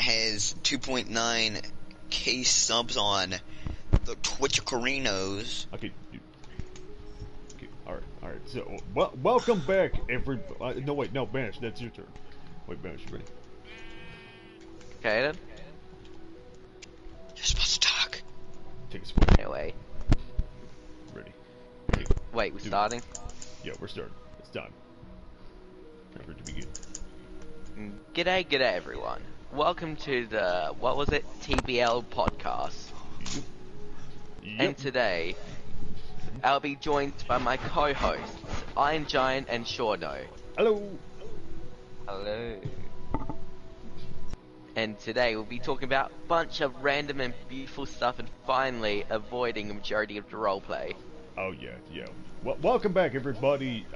has 2.9k subs on the Twitch Carinos. Okay. Okay. All right. So, welcome back, everybody. No, wait. No, Banosh, that's your turn. Wait, Banosh, you ready? Okay then. You're supposed to talk. Take a swing. Anyway. Ready. Wait, we're starting? Yeah, we're starting. It's time. Time for it to begin. G'day everyone. Welcome to the, what was it? T.B.L Podcast. Yep. And today, I'll be joined by my co-hosts, Iron Giant and Shorno. Hello. Hello. And today we'll be talking about a bunch of random and beautiful stuff and finally avoiding a majority of the roleplay. Oh yeah. Welcome back, everybody.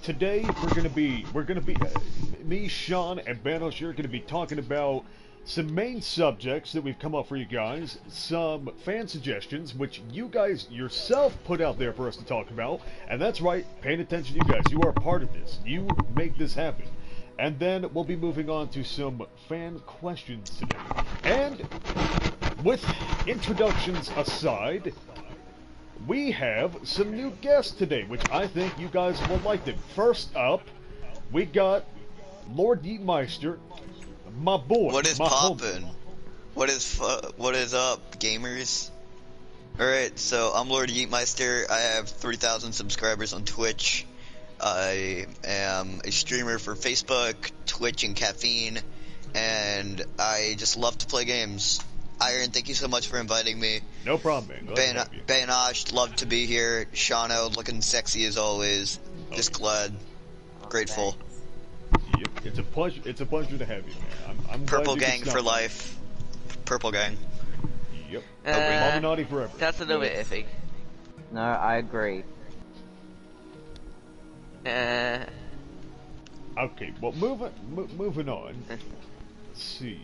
Today we're gonna be me, Sean, and Banosh are gonna be talking about some main subjects that we've come up for you guys, some fan suggestions which you guys yourself put out there for us to talk about, and that's right, paying attention to you guys. You are a part of this. You make this happen. And then we'll be moving on to some fan questions today. And with introductions aside, we have some new guests today, which I think you guys will like them. First up, we got Lord Yeetmeister, my boy. What is poppin'? What is up, gamers? Alright, so I'm Lord Yeetmeister. I have 3,000 subscribers on Twitch. I am a streamer for Facebook, Twitch, and Caffeine, and I just love to play games. Iron, thank you so much for inviting me. No problem, man. Banosh, love to be here. Shano, looking sexy as always. Just glad, grateful. Yep, it's a pleasure. It's a pleasure to have you, man. I'm Purple glad gang for life. Purple gang. Yep. Illuminati forever. That's a little bit iffy. No, I agree. Okay, well, moving on. Let's see.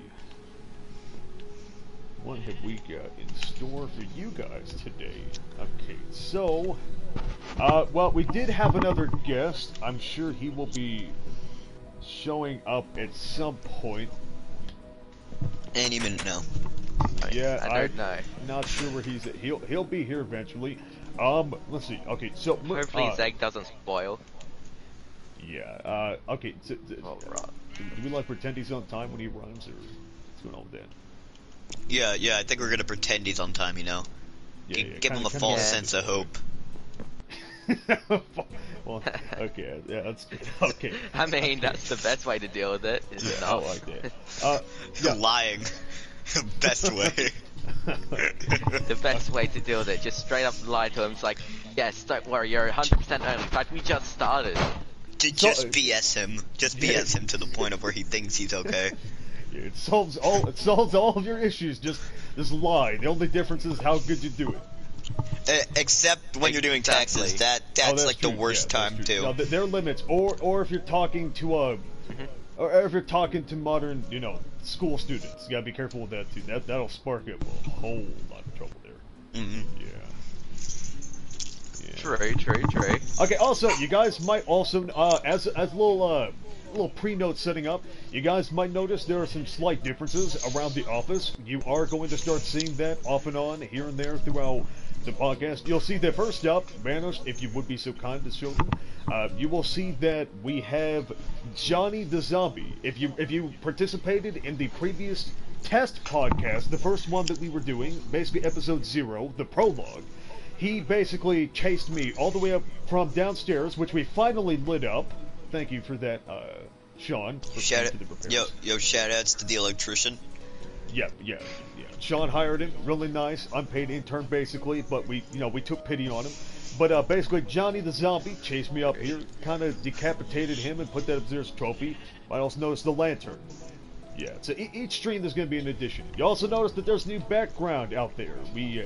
What have we got in store for you guys today? Okay, so, well, we did have another guest. I'm sure he will be showing up at some point. Any minute now. Yeah, I don't know. Not sure where he's at. He'll be here eventually. Let's see. Okay, so Hopefully his egg doesn't spoil. Yeah. Okay. So, Alright. do we like pretend he's on time when he runs, or what's going on with that? Yeah, I think we're gonna pretend he's on time, you know? Yeah, Give him a false sense of hope. Well, okay, yeah, that's good. Okay. I mean, that's the best way to deal with it. Yeah, I like that. Yeah. Lying. Best way. The best way to deal with it, just straight up lie to him. It's like, yes, don't worry, you're 100% early. In fact, we just started. Just BS him. Just BS him to the point of where he thinks he's okay. Yeah, it solves all of your issues. Just lie. The only difference is how good you do it. Except when you're doing taxes. That's like true. the worst time too. No, there are limits. Or if you're talking to or if you're talking to modern, school students, you gotta be careful with that too. That'll spark up a whole lot of trouble there. Mm-hmm. Yeah. True. Okay. Also, you guys might also, as a little pre-note setting up, you guys might notice there are some slight differences around the office. You are going to start seeing that off and on, here and there throughout the podcast. You'll see that first up, Banosh, if you would be so kind to show them, you will see that we have Johnny the Zombie. If you participated in the previous test podcast, the first one that we were doing, basically episode 0, the prologue, he basically chased me all the way up from downstairs, which we finally lit up. Thank you for that, Sean. Shout outs to the electrician. Yeah. Sean hired him, really nice, unpaid intern basically, but we took pity on him. But basically, Johnny the Zombie chased me up here, kind of decapitated him and put that up there as a trophy. I also noticed the lantern. Yeah, so each stream there's going to be an addition. You also notice that there's new background out there. We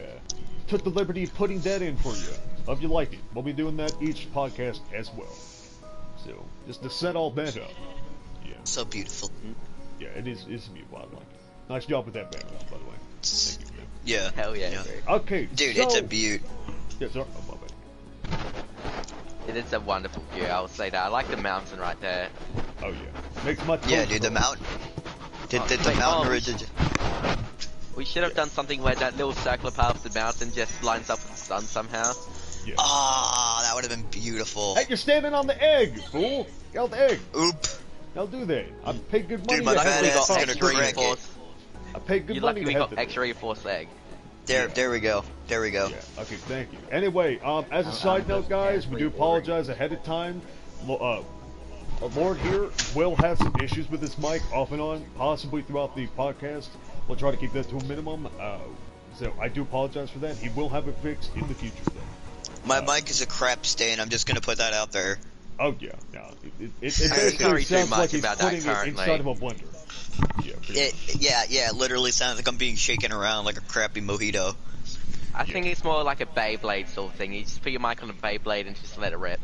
took the liberty of putting that in for you. Hope you like it. We'll be doing that each podcast as well. So, just to set all that up. Yeah. So beautiful. Yeah, it's beautiful. I like it. Nice job with that background, by the way. Thank you, man. Yeah. Hell yeah. Okay, dude, so, it's a beaut. Yeah, sorry, I love it. It is a wonderful view, I will say that. I like the mountain right there. Oh yeah. Makes my Yeah, dude, the mountain. Did the Wait, mountain oh, ridge? we should have done something where that little circular part of the mountain just lines up with the sun somehow. Yeah. Ah, that would have been beautiful. Hey, you're standing on the egg, fool! Get out the egg. Oop. How do they? I paid good money Dude, my to have fat this ass is pop. gonna extra crack it. reinforced. I paid good You're money lucky to we have got this. extra reinforced leg. There we go. There we go. Yeah, okay, thank you. Anyway, as a side note, guys, we do apologize ahead of time. Lord here will have some issues with his mic off and on, possibly throughout the podcast. We'll try to keep that to a minimum. So I do apologize for that. He will have it fixed in the future, though. My mic is a crap stain. I'm just gonna put that out there. Oh yeah, no, it can't basically worry too sounds much like he's about that putting it currently. inside of a blender. Yeah, pretty much. Yeah, it literally sounds like I'm being shaken around like a crappy mojito. I think it's more like a Beyblade sort of thing. You just put your mic on a Beyblade and just let it rip.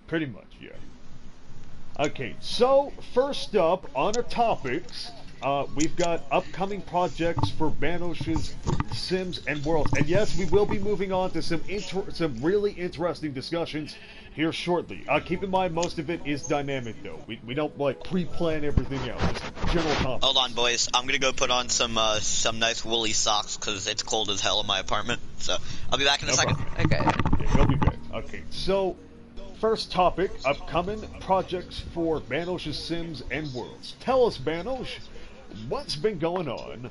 Pretty much, yeah. Okay, so first up on our topics, we've got upcoming projects for Banosh's Sims and Worlds. And yes, we will be moving on to some really interesting discussions here shortly. Keep in mind, most of it is dynamic, though. We don't, like, pre-plan everything out. Just general topics. Hold on, boys. I'm gonna go put on some nice woolly socks because it's cold as hell in my apartment. So I'll be back in a second. Okay. Yeah, he'll be back. Okay, so first topic, upcoming projects for Banosh's Sims and Worlds. Tell us, Banosh, what's been going on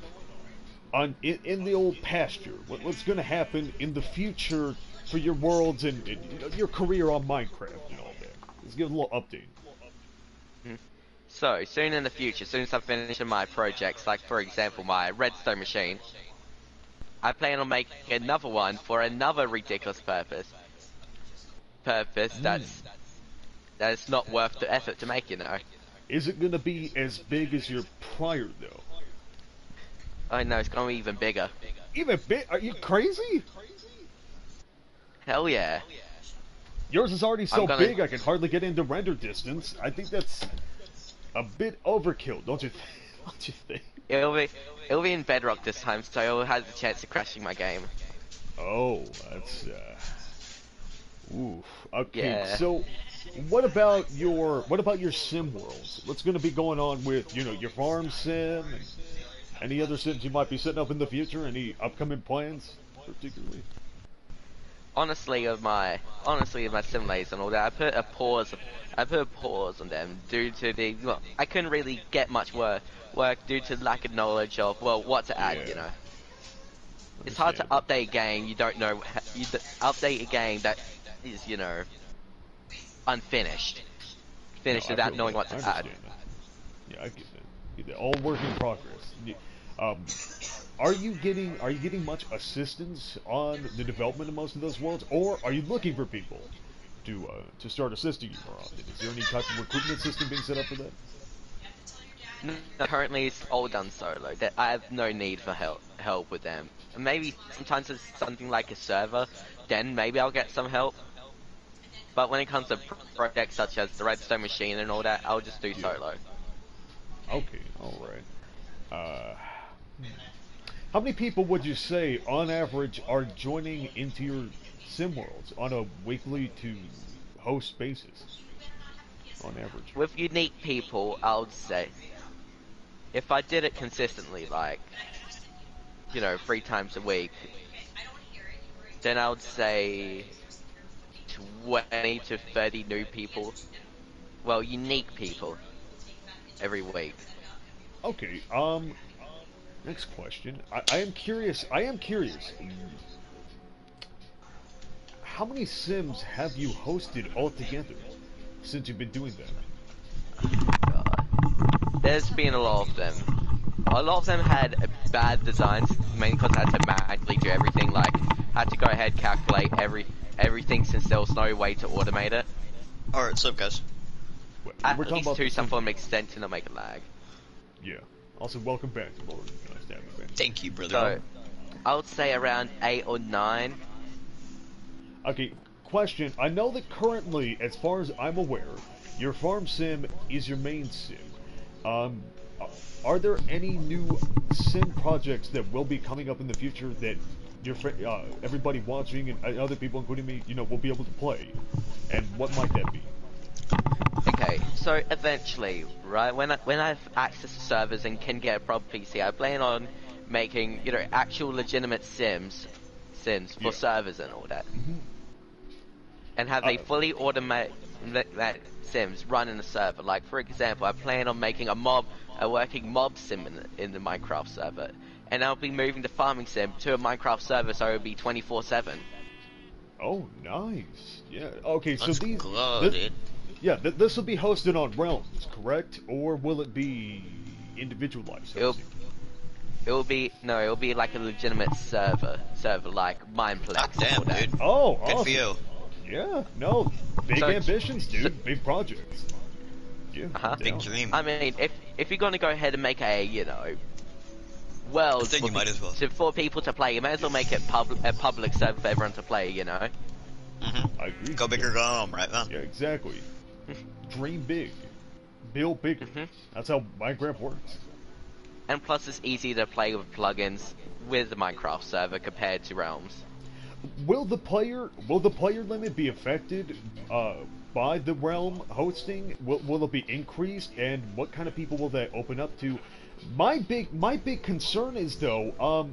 in the old pasture? What's going to happen in the future for your worlds and your career on Minecraft and all that? Let's give a little update. So, soon in the future, as soon as I finish my projects, like for example my redstone machine, I plan on making another one for another ridiculous purpose. That's not worth the effort to make, you know. Is it going to be as big as your prior, though? I know, it's gonna be even bigger. Even big? Are you crazy? Hell yeah. Yours is already so I'm gonna- big I can hardly get into render distance. I think that's a bit overkill, don't you think? It'll be in Bedrock this time, so it has a chance of crashing my game. Oh, that's oof. Okay, Yeah. so what about your sim worlds? What's going to be going on with, your farm sim and any other sims you might be setting up in the future? Any upcoming plans particularly? Honestly, of my simulators and all that, I put a pause on them due to I couldn't really get much work due to lack of knowledge of what to add, Yeah. you know. It's hard to update a game you don't know. Update a game that is, unfinished, No, without I knowing feel what that. to I add. understand that. Yeah, I get that. All work in progress. Are you getting much assistance on the development of most of those worlds, or are you looking for people to start assisting you more often? Is there any type of recruitment system being set up for that? No, currently it's all done solo. I have no need for help with them. And maybe sometimes it's something like a server, then maybe I'll get some help. But when it comes to projects such as the redstone machine and all that, I'll just do solo. Okay, alright. How many people would you say, on average, are joining into your sim worlds on a weekly to host basis? On average. With unique people, I would say, if I did it consistently, like, 3 times a week, then I would say 20 to 30 new people. Well, unique people every week. Okay, next question. I am curious. How many Sims have you hosted altogether since you've been doing that? There's been a lot of them. A lot of them had bad designs, mainly because I had to manually do everything. Like, I had to go ahead calculate everything since there was no way to automate it. Alright, what's up, guys? At We're talking least about to the some Sim- form of extent to not make it lag. Yeah. Also, welcome back to Lord. Nice to have you back. Thank you, brother. So, I would say around 8 or 9. Okay, question. I know that currently, as far as I'm aware, your farm sim is your main sim. Are there any new sim projects that will be coming up in the future that everybody watching and other people, including me, will be able to play? And what might that be? Okay, okay, so eventually, right, when I have access to servers and can get a proper PC, I plan on making, actual legitimate sims for servers and all that. And have a fully automated sims run in the server. Like, for example, I plan on making a working mob sim in the Minecraft server. And I'll be moving the farming sim to a Minecraft server, so it'll be 24/7. Oh, nice. Yeah. Okay, so Let's go, dude. Yeah, this will be hosted on Realms, correct? Or will it be individualized hosting? It'll be like a legitimate server like Mineplex. God damn, dude. Oh, Good awesome. for you. Yeah, no, big ambitions, dude. Big projects. Yeah, Big dream. I mean, if you're gonna go ahead and make a world I think you might as well. for people to play, you may as well make it a public server for everyone to play. I agree. Go big or go home, right? Huh? Yeah, exactly. Dream big, build bigger. That's how Minecraft works. And plus, it's easy to play with plugins with the Minecraft server compared to Realms. Will the player limit be affected by the Realm hosting? Will it be increased, and what kind of people will that open up to? My big concern is though,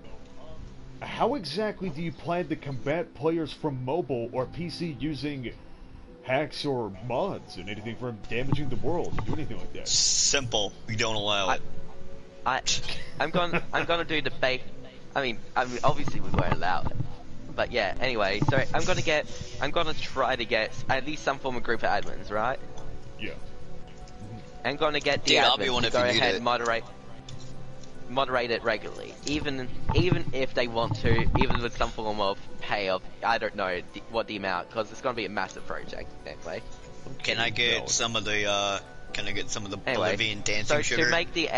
how exactly do you plan to combat players from mobile or PC using hacks or mods and anything from damaging the world or do anything like that? Simple. We don't allow it. I'm gonna do the bait. I mean, obviously we won't allow it. But yeah, anyway, so I'm gonna try to get at least some form of group of admins, right? Yeah. I'm gonna get the Dude, I'll be admins one to if go you need ahead it. and moderate it regularly, even if they want to, even with some form of pay of, I don't know what the amount, because it's gonna be a massive project anyway. Can I get some of the Anyway, Bolivian dancing so sugar? to make the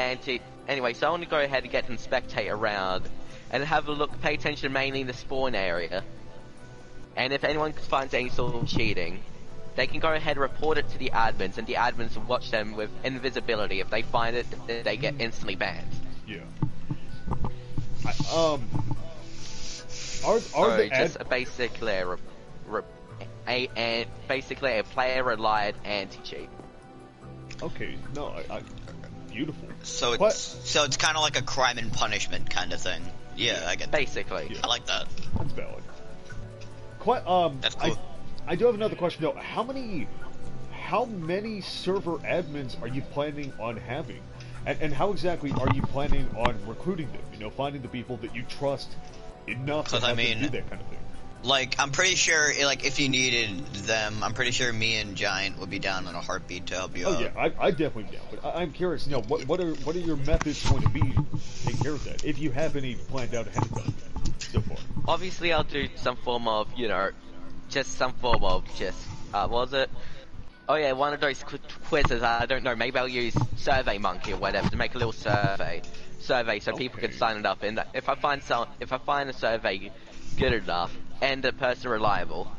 anyway, so I want to go ahead and get and spectate around and have a look, pay attention mainly in the spawn area. And if anyone finds any sort of cheating, they can go ahead and report it to the admins, and the admins will watch them with invisibility. If they find it, they get instantly banned. Yeah. Basically a player-reliant anti-cheat. Okay, no, beautiful. So it's kind of like a crime and punishment kind of thing. Yeah, I get that. Basically. Yeah. I like that. That's valid. That's cool. I do have another question though. How many server admins are you planning on having? And how exactly are you planning on recruiting them? Finding the people that you trust enough to have them do that kind of thing. Like, I'm pretty sure, like, if you needed them, I'm pretty sure me and Giant would be down in a heartbeat to help you out. Oh yeah, I definitely do. But I'm curious, what are your methods going to be to take care of that? If you have any planned out ahead of time so far. Obviously, I'll do some form of, what was it? Oh yeah, one of those quizzes, I don't know, maybe I'll use SurveyMonkey or whatever to make a little survey so people can sign it up. And if I find a survey good enough and a person reliable,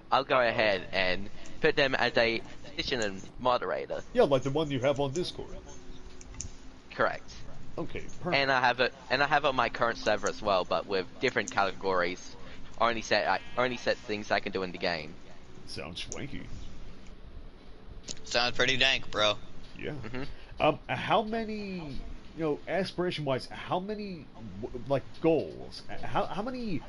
I'll go ahead and put them as a physician and moderator. Yeah, like the one you have on Discord. Correct. Okay, perfect. And I have it on my current server as well, but with different categories. I only set things I can do in the game. Sounds swanky. Sounds pretty dank, bro. Yeah. How many, aspiration-wise, how many, goals? How many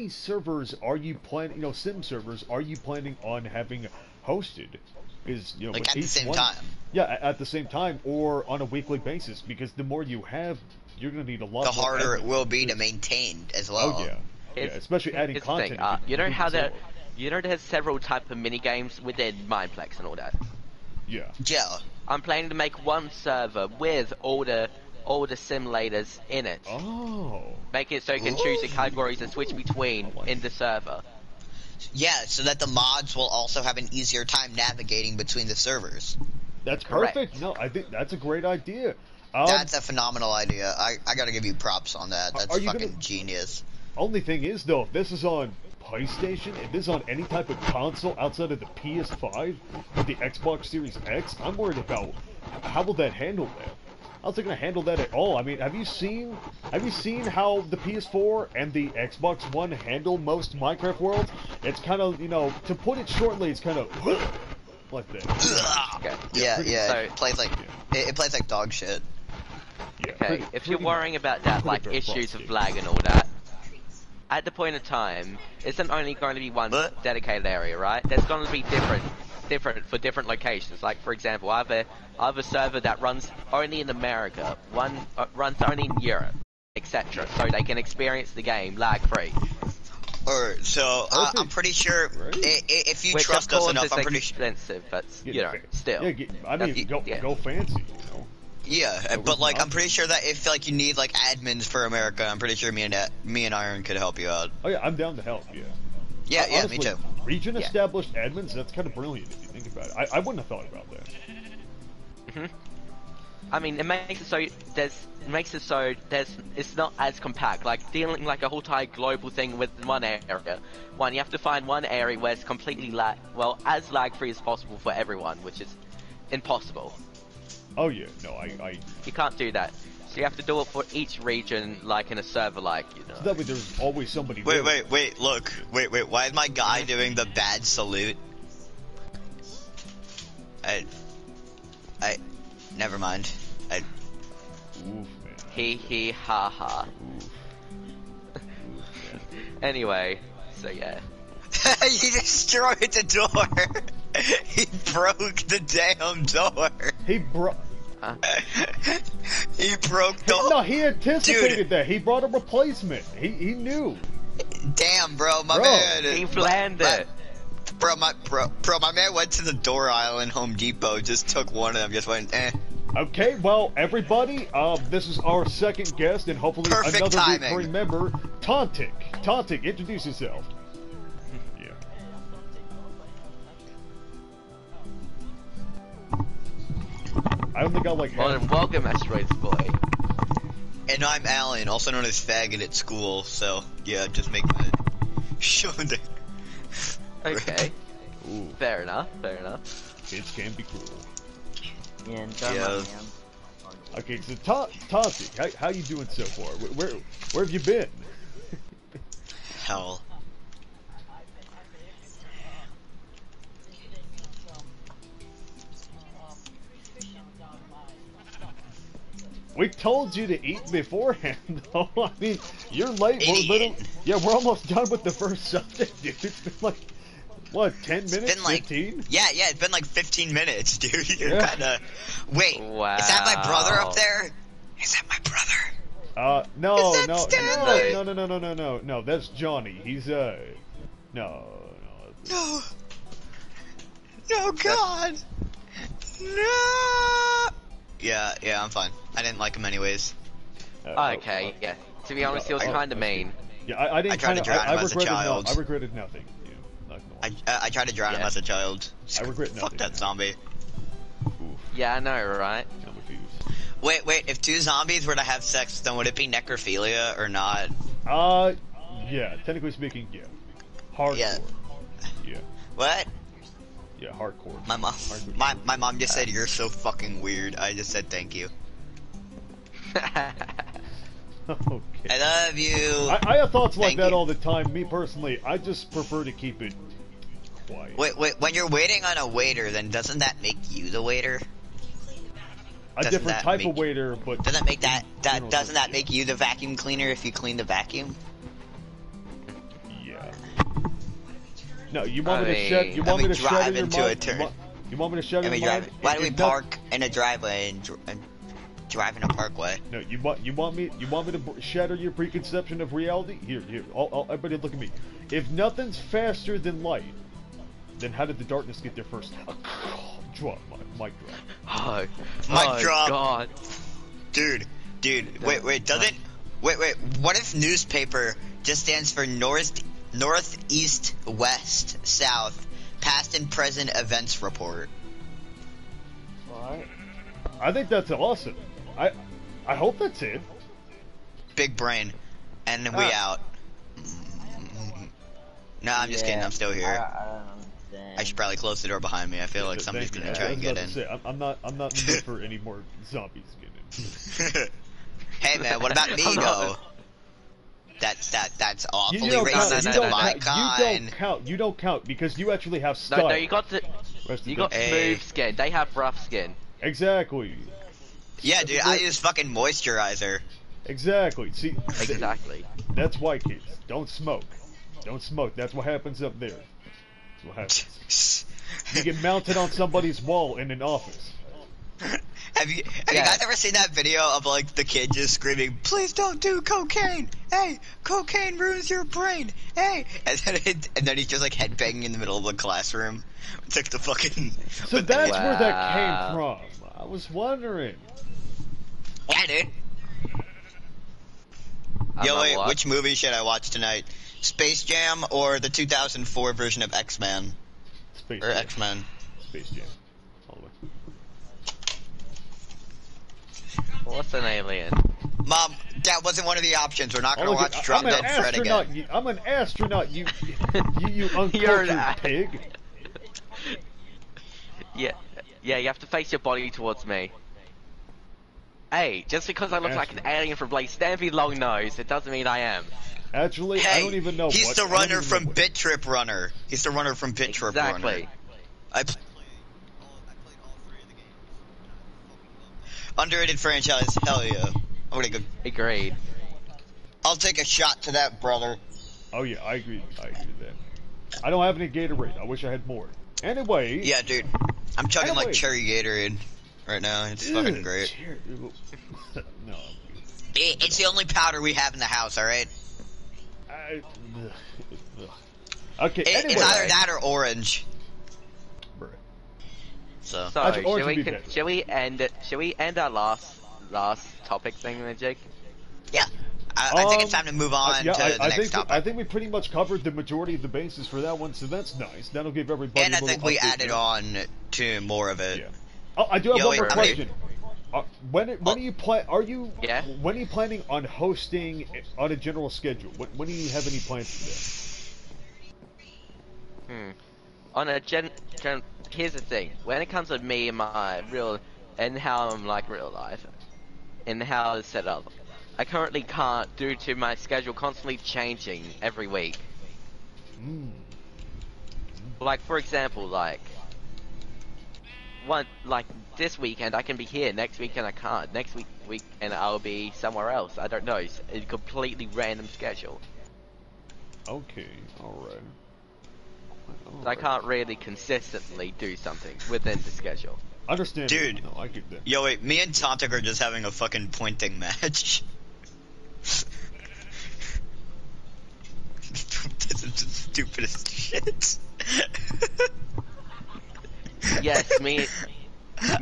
servers are you planning? Sim servers are you planning on having hosted? Is like at the same time. Yeah, at the same time, or on a weekly basis, because the more you have, you're gonna need a lot. The more harder it admin. will be to maintain as well. Oh yeah, especially adding content. There's several type of mini games within Mineplex and all that. Yeah. Yeah. I'm planning to make one server with all the simulators in it. Oh. Make it so you can choose the categories and switch between in the server. Yeah, so that the mods will also have an easier time navigating between the servers. That's Correct. perfect. No, I think that's a great idea. That's a phenomenal idea. I gotta give you props on that. That's fucking genius. Only thing is, though, if this is on PlayStation, if this is on any type of console outside of the PS5 or the Xbox Series X, I'm worried about how will that handle that. How's it going to handle that at all? I mean, have you seen how the PS4 and the Xbox One handle most Minecraft worlds? It's kind of, to put it shortly, it's kind of like that. Okay. Yeah, So- it plays like it plays like dog shit. Yeah, Okay, if you're worrying about that, like, pretty bad issues of games. lag and all that, at the point of time, isn't only going to be one What? dedicated area, right? There's going to be different for different locations. Like, for example, I have a server that runs only in America, one runs only in Europe, etc. So they can experience the game lag-free. Or so Perfect. I'm pretty sure Right. If you Which, trust of us course, enough, is I'm pretty sure. expensive, but, Get you know, fa- still. Yeah, I mean, Yeah. go fancy, you know. Yeah, But but we're like not. I'm pretty sure that if like you need like admins for America, I'm pretty sure me and Iron could help you out. Oh yeah, I'm down to help. Yeah. Yeah, yeah, Honestly, me too. Region Yeah. established admins. That's kind of brilliant if you think about it. I wouldn't have thought about that. I mean, it makes it so it's not as compact. Like dealing like a whole entire global thing with one area. One, you have to find one area where it's completely as lag free as possible for everyone, which is impossible. Oh yeah, no, I You can't do that. So you have to do it for each region, like in a server, like, you know. so that way there's always somebody. Wait, there. look. Wait. Why is my guy doing the bad salute? Never mind. Oof, man. He ha ha. Oof. Oof, man. Anyway, so yeah. He destroyed the door. He broke the damn door. He brought. He broke the. No, he anticipated Dude. that. He brought a replacement. He knew. Damn, bro, my Bro. man. He planned it. Bro, my man went to the door aisle in Home Depot, just took one of them, just went, eh. Okay, well, everybody, this is our second guest, and hopefully Perfect another timing. recurring member, Tontic. Tontic, introduce yourself. Yeah. I don't think I like Well, and welcome, Asteroids Boy. And I'm Alan, also known as Faggot at school, so, yeah, just make that show there. Okay, Ooh, fair enough. kids can be cool. Yeah, Yeah. man. Okay, so Tontic, how you doing so far? Where have you been? Hell. We told you to eat beforehand, though. I mean, you're late. Idiot. We're almost done with the first subject, dude. It's been like, what, 10 minutes? Been like, 15? yeah, it's been like 15 minutes, dude. You're Yeah. kinda. Wait, Wow. is that my brother up there? Is that my brother? No, Is that no, Stanley? no, that's Johnny. He's, no. No. No, God. No. Yeah, I'm fine. I didn't like him anyways. Okay, yeah. To be honest, he was kind of mean. Yeah, I didn't I tried to kinda- drown him as a child. I regretted nothing. Yeah, not gonna lie. I tried to drown him Yeah. as a child. I regret Fuck nothing. that zombie. Oof, Yeah, I know, right? I'm confused. Wait, if two zombies were to have sex, then would it be necrophilia or not? Yeah, technically speaking, yeah. Hardcore. Yeah. Yeah, What? yeah, hardcore. My mom, Hardcore. my mom just said, "You're so fucking weird." I just said, "Thank you." Okay. I love you. I have thoughts like Thank that you. all the time. Me personally, I just prefer to keep it quiet. Wait, when you're waiting on a waiter, then doesn't that make you the waiter? A doesn't different that type make- of waiter, but Doesn't make that You know, doesn't that make you the vacuum cleaner if you clean the vacuum? yeah. No, you want me to I shed? mean- You And want we me to drive shatter your into mind? a turn. You want me to shatter And we your mind? drive. Why do we If that- park in a driveway and drive in a parkway? No, you want me to shatter your preconception of reality? Here, everybody look at me. If nothing's faster than light, then how did the darkness get there first? Drop, mic drop. Oh, Mic drop. God. Dude, wait, what if newspaper just stands for north, east, west, south, past and present events report? What? I think that's awesome. I hope that's it. Big brain. And we out. No, I'm just kidding, I'm still I here. don't understand. I should probably close the door behind me. I feel like Thank somebody's you. gonna I try was and about get to in. say, I'm not in the mood for any more zombies getting in. Hey man, what about me I'm not- though? That's awfully You don't count. racist no, to no, my no. kind. You don't count because you actually have No, style. no, you got to. Rest You of got them. smooth skin. They have rough skin. Exactly. Yeah, dude, I use fucking moisturizer. Exactly. See, Exactly. that's why, kids. Don't smoke. Don't smoke. That's what happens up there. That's what happens. You get mounted on somebody's wall in an office. Have you guys ever seen that video of like the kid just screaming, "Please don't do cocaine! Hey, cocaine ruins your brain! Hey!" And then he's just like headbanging in the middle of the classroom. It's like the fucking. So that's where that Wow. came from. I was wondering. Yeah, dude. I Yo, know wait, what. which movie should I watch tonight? Space Jam or the 2004 version of X-Men? Space Or Jam. X-Men? Space Jam. All the way. What's an alien? Mom, that wasn't one of the options. We're not gonna Oh, look, watch Drop I'm an Dead Fred astronaut. again. I'm an astronaut. You You're uncultured an pig. Yeah, you have to face your body towards me. Hey, just because I look like an alien from Blake Stampy Long Nose, it doesn't mean I am. Actually, Hey, I don't even know. he's what, the I don't runner even from know what- Bit Trip Runner. He's the runner from Bit Trip Runner. Exactly. I played all 3 of the games. Underrated franchise, hell yeah. I'm gonna go. Agreed. I'll take a shot to that, brother. Oh yeah, I agree. I agree with that. I don't have any Gatorade. I wish I had more. Anyway. Yeah, dude. I'm chugging Anyway. like cherry Gatorade right now. It's fucking great. No. It's the only powder we have in the house, alright? Okay, anyway. It's either that or orange. Bruh. So. So, Actually, orange should would we be better. should we end it? Should we end our last topic thing, Magic? Yeah. I think it's time to move on yeah, to the I next think topic. I think we pretty much covered the majority of the bases for that one, so that's nice. That'll give everybody. And I a little think we update added there. on to more of it. Yeah. Oh, I do have Yo, one more wait, question. When are you Yeah? when are you planning on hosting on a general schedule? When do you have any plans for On a here's the thing. When it comes to me and my and how I'm like real life, and how it's set up, I currently can't due to my schedule constantly changing every week. that? Like for example, like this weekend I can be here, next weekend I can't, next week and I'll be somewhere else. I don't know. It's a completely random schedule. Okay, all right. So I can't really consistently do something within the schedule. Understand, Dude. No, I get that. Yo, wait, me and Tontic are just having a fucking pointing match. This is the stupidest shit. Yes, me. I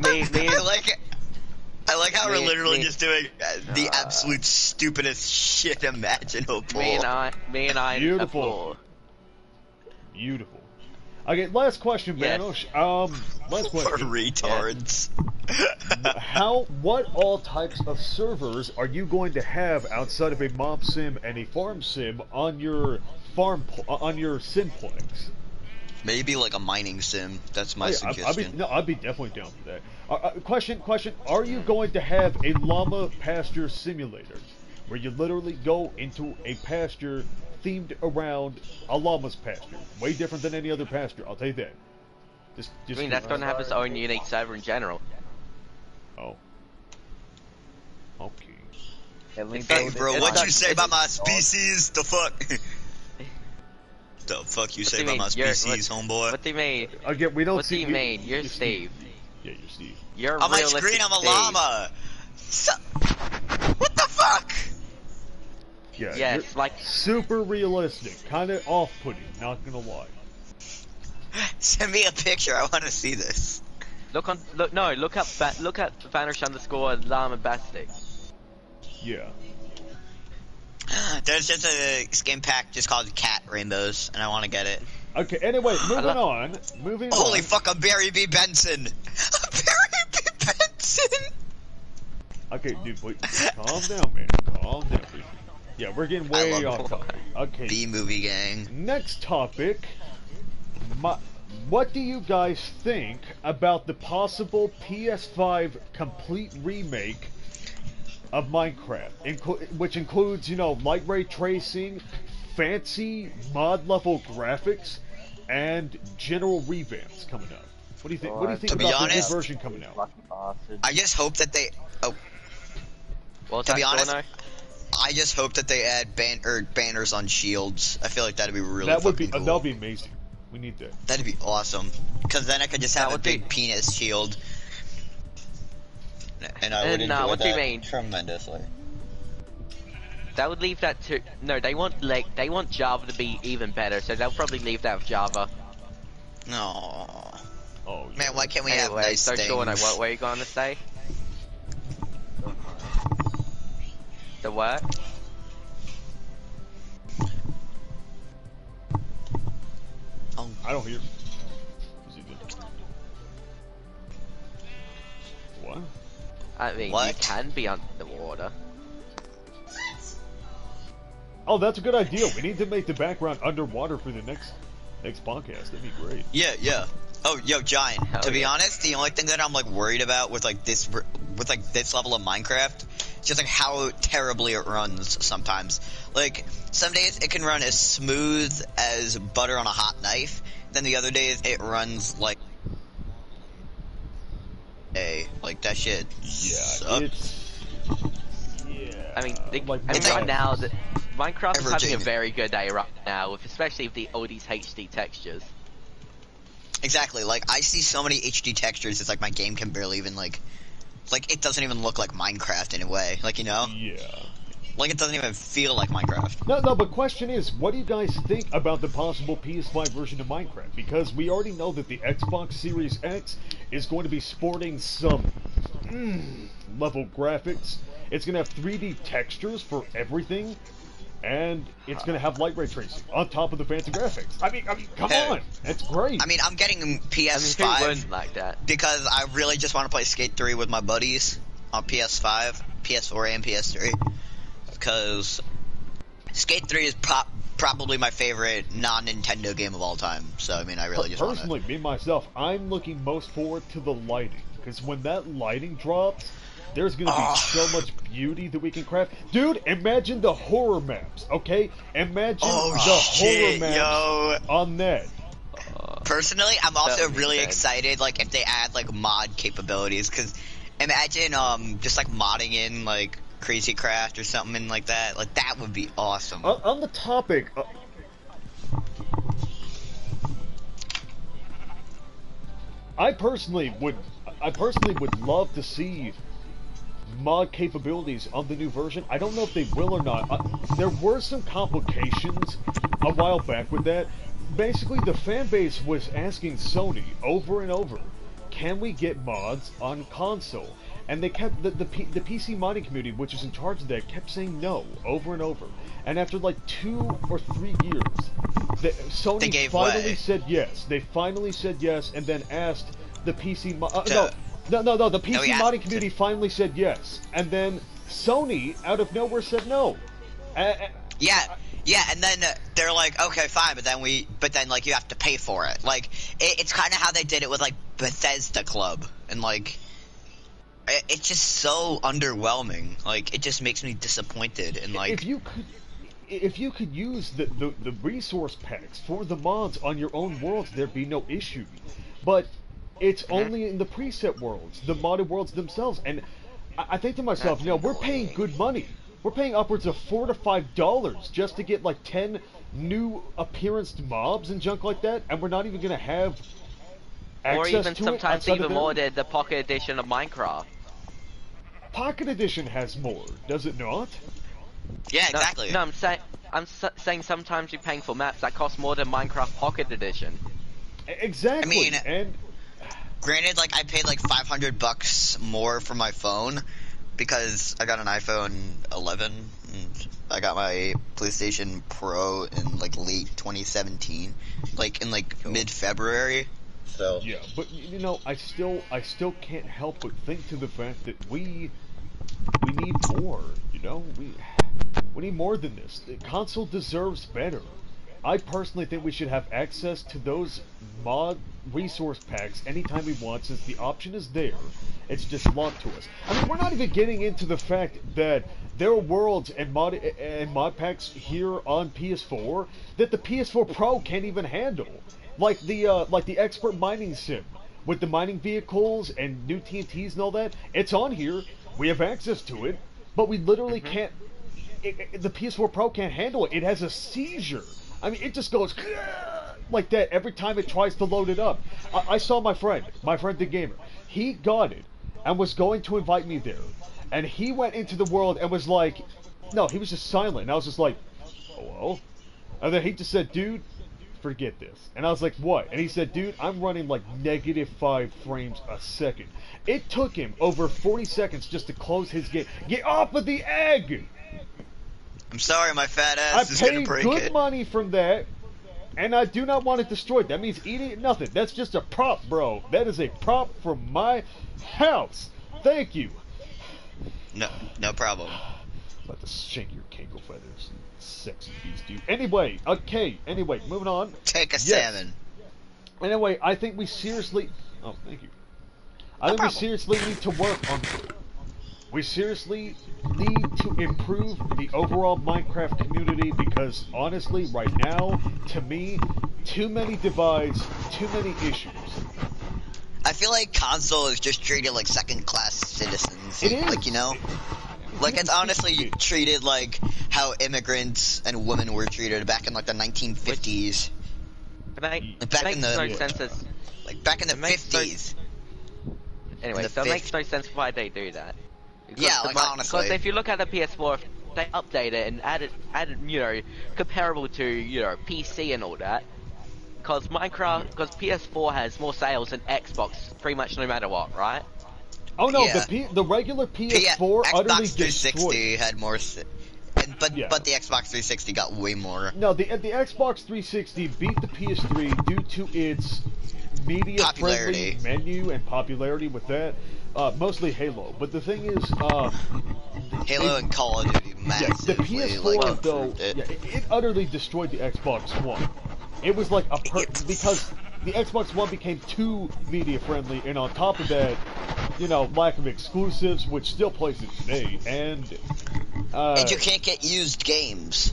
like how we're Me- literally me- just doing the absolute stupidest shit imaginable. Me and I Beautiful. applaud. Beautiful. Okay, last question, Yes. Banosh. Last For question. retards. What all types of servers are you going to have outside of a mob sim and a farm sim on your Simplex? Maybe like a mining sim. That's my I'd suggestion. be definitely down for that. Question. Are you going to have a llama pasture simulator where you literally go into a pasture themed around a llama's pasture? Way different than any other pasture, I'll tell you that. I mean, that's going to have its own unique server in general. Oh. Okay. At least Hey, It's bro, not- what you say it's- about my species? The fuck? The fuck you What say do you about my mean? You're- species, homeboy? What do you mean? Again, we don't What do see. you mean? You're you're Steve. Yeah, you're Steve. You're On my realistic screen, I'm a Steve. llama. What the fuck? Yeah. Yes, you're like- super realistic, kind of off-putting. Not gonna lie. Send me a picture. I want to see this. Look at Vanish _ Llama Bastic. Yeah. There's just a skin pack just called Cat Rainbows, and I want to get it. Okay. Anyway, moving on. Holy fuck, I'm Barry B. Benson. Barry B. Benson. Okay, dude, wait, calm down, man. Calm down, dude. Yeah, we're getting way I love off topic. Okay. B movie gang. Next topic. What do you guys think about the possible PS5 complete remake of Minecraft, which includes, light ray tracing, fancy mod level graphics, and general revamps coming up? What do you think? What do you think To be about the new honest- version coming out? Lucky bastard. I just hope that they. Oh, What's to that, be honest, Storno? I just hope that they add banners on shields. I feel like that'd be really That would be fucking cool. that would be amazing. We need that. That'd be awesome. Because then I could just have a would be- big penis shield. And I would enjoy what do you that mean? tremendously. That would leave that to no. They want Java to be even better, so they'll probably leave that with Java. No. Oh yeah. Man, why can't we have Anyway, nice so things? Storno, what were you gonna say? The what? Oh, I don't hear. Is he good? What? I mean, you What? can be underwater. Oh, that's a good idea. We need to make the background underwater for the next podcast. That'd be great. yeah. Oh, yo, Giant. Hell To be yeah. honest, the only thing that I'm like worried about with like this level of Minecraft, is just like how terribly it runs sometimes. Like some days it can run as smooth as butter on a hot knife. Then the other days it runs like that shit. Yeah, sucks. it's. Yeah. I mean, It's right like- now, Minecraft is having a Averaging. very good day right now, especially with all these HD textures. Exactly. Like I see so many HD textures. It's like my game can barely even like it doesn't even look like Minecraft in a way. Like, you know, Yeah. like it doesn't even feel like Minecraft. No, but question is, what do you guys think about the possible PS5 version of Minecraft? Because we already know that the Xbox Series X is going to be sporting some level graphics. It's going to have 3D textures for everything, and it's going to have light ray tracing on top of the fancy graphics. I mean, come Hey. on, that's great. I mean, I'm getting I mean, who PS5 wouldn't like that? because I really just want to play Skate 3 with my buddies on PS5, PS4, and PS3. Because Skate 3 is probably my favorite non-Nintendo game of all time. So, I mean, I really just want to... Personally, me myself, I'm looking most forward to the lighting, because when that lighting drops, there's gonna be so much beauty that we can craft. Dude, imagine the horror maps, okay? Imagine the horror maps yo. on that. Personally, I'm also That would be really sad. excited, like, if they add, like, mod capabilities. Because imagine, just, like, modding in, like, Crazy Craft or something like that. Like, that would be awesome. On the topic, I personally would love to see mod capabilities on the new version. I don't know if they will or not. There were some complications a while back with that. Basically, the fan base was asking Sony over and over, can we get mods on console? And they kept, the PC modding community, which is in charge of that, kept saying no over and over. And after like 2 or 3 years, Sony They gave finally way. said yes. They finally said yes, and then asked the PC To- no, the PC we asked modding community finally said yes, and then Sony out of nowhere said no. Yeah, and then they're like, okay, fine, but then like you have to pay for it. Like it's kind of how they did it with like Bethesda Club, and like it's just so underwhelming. Like it just makes me disappointed. And like if you could use the resource packs for the mods on your own worlds, there'd be no issue. But it's only in the preset worlds, the modded worlds themselves, and I think to myself, you know, we're paying good money. We're paying upwards of $4 to $5 just to get like 10 new appearance mobs and junk like that, and we're not even gonna have access Or even to it sometimes outside of even there? more the Pocket Edition of Minecraft. Pocket Edition has more, does it not? yeah, No, exactly. No, I'm saying sometimes you're paying for maps that cost more than Minecraft Pocket Edition. Exactly. I mean- and Granted, like I paid like $500 more for my phone because I got an iPhone 11 and I got my PlayStation Pro in like late 2017, like in like mid-February. So yeah, but you know, I still can't help but think to the fact that we need more. You know, we need more than this. The console deserves better. I personally think we should have access to those mod resource packs anytime we want, since the option is there. It's just locked to us. I mean, we're not even getting into the fact that there are worlds and mod packs here on PS4 that the PS4 Pro can't even handle, like the expert mining sim, with the mining vehicles and new TNTs and all that. It's on here. We have access to it, but we literally can't. The PS4 Pro can't handle it. It has a seizure. I mean, it just goes like that every time it tries to load it up. I saw my friend the gamer. He got it and was going to invite me there, and he went into the world and was like, no, he was just silent. And I was just like, hello? And then he just said, dude, forget this. And I was like, what? And he said, dude, I'm running like -5 frames a second. It took him over 40 seconds just to close his game. Get off of the egg! I'm sorry, my fat ass is gonna break I paid good it. money from that, and I do not want it destroyed. That means eating nothing. That's just a prop, bro. That is a prop from my house. Thank you. No problem. About to shake your cankle feathers, you sexy beast, dude. Anyway, okay. Anyway, moving on. Take a salmon. Anyway, I think we seriously. Oh, thank you. I think we seriously need to work on. We seriously need to improve the overall Minecraft community because, honestly, right now, to me, too many divides, too many issues. I feel like console is just treated like second-class citizens. It is. Like, you know? Like, it's honestly treated like how immigrants and women were treated back in, like, the 1950s. Back in the 50s. Anyway, so it makes no sense why they do that. Yeah, like, honestly. Because if you look at the PS4, they update it and added, you know, comparable to, you know, PC and all that. Because PS4 has more sales than Xbox, pretty much no matter what, right? Oh no, Yeah. the regular PS4 utterly Xbox 360 destroyed. had more, but the Xbox 360 got way more. No, the Xbox 360 beat the PS3 due to its media-friendly menu and popularity with that. Mostly Halo, but the thing is, Halo and Call of Duty massively, the PS4 though, it. it utterly destroyed the Xbox One. It was like because the Xbox One became too media-friendly, and on top of that, you know, lack of exclusives, which still plays it today, and you can't get used games.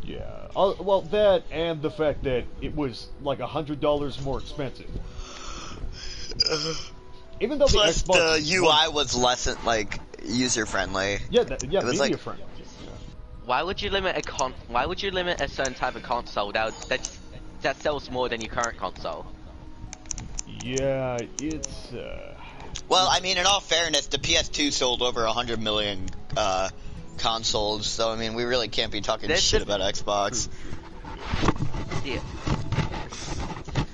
Yeah, well, that and the fact that it was like $100 more expensive. Even though Plus, the Xbox the UI was less like user friendly. Yeah, it was media friendly. Yeah. Why would you limit a certain type of console that sells more than your current console? Yeah, it's. Well, I mean, in all fairness, the PS2 sold over 100 million consoles, so I mean, we really can't be talking shit about Xbox. Yeah.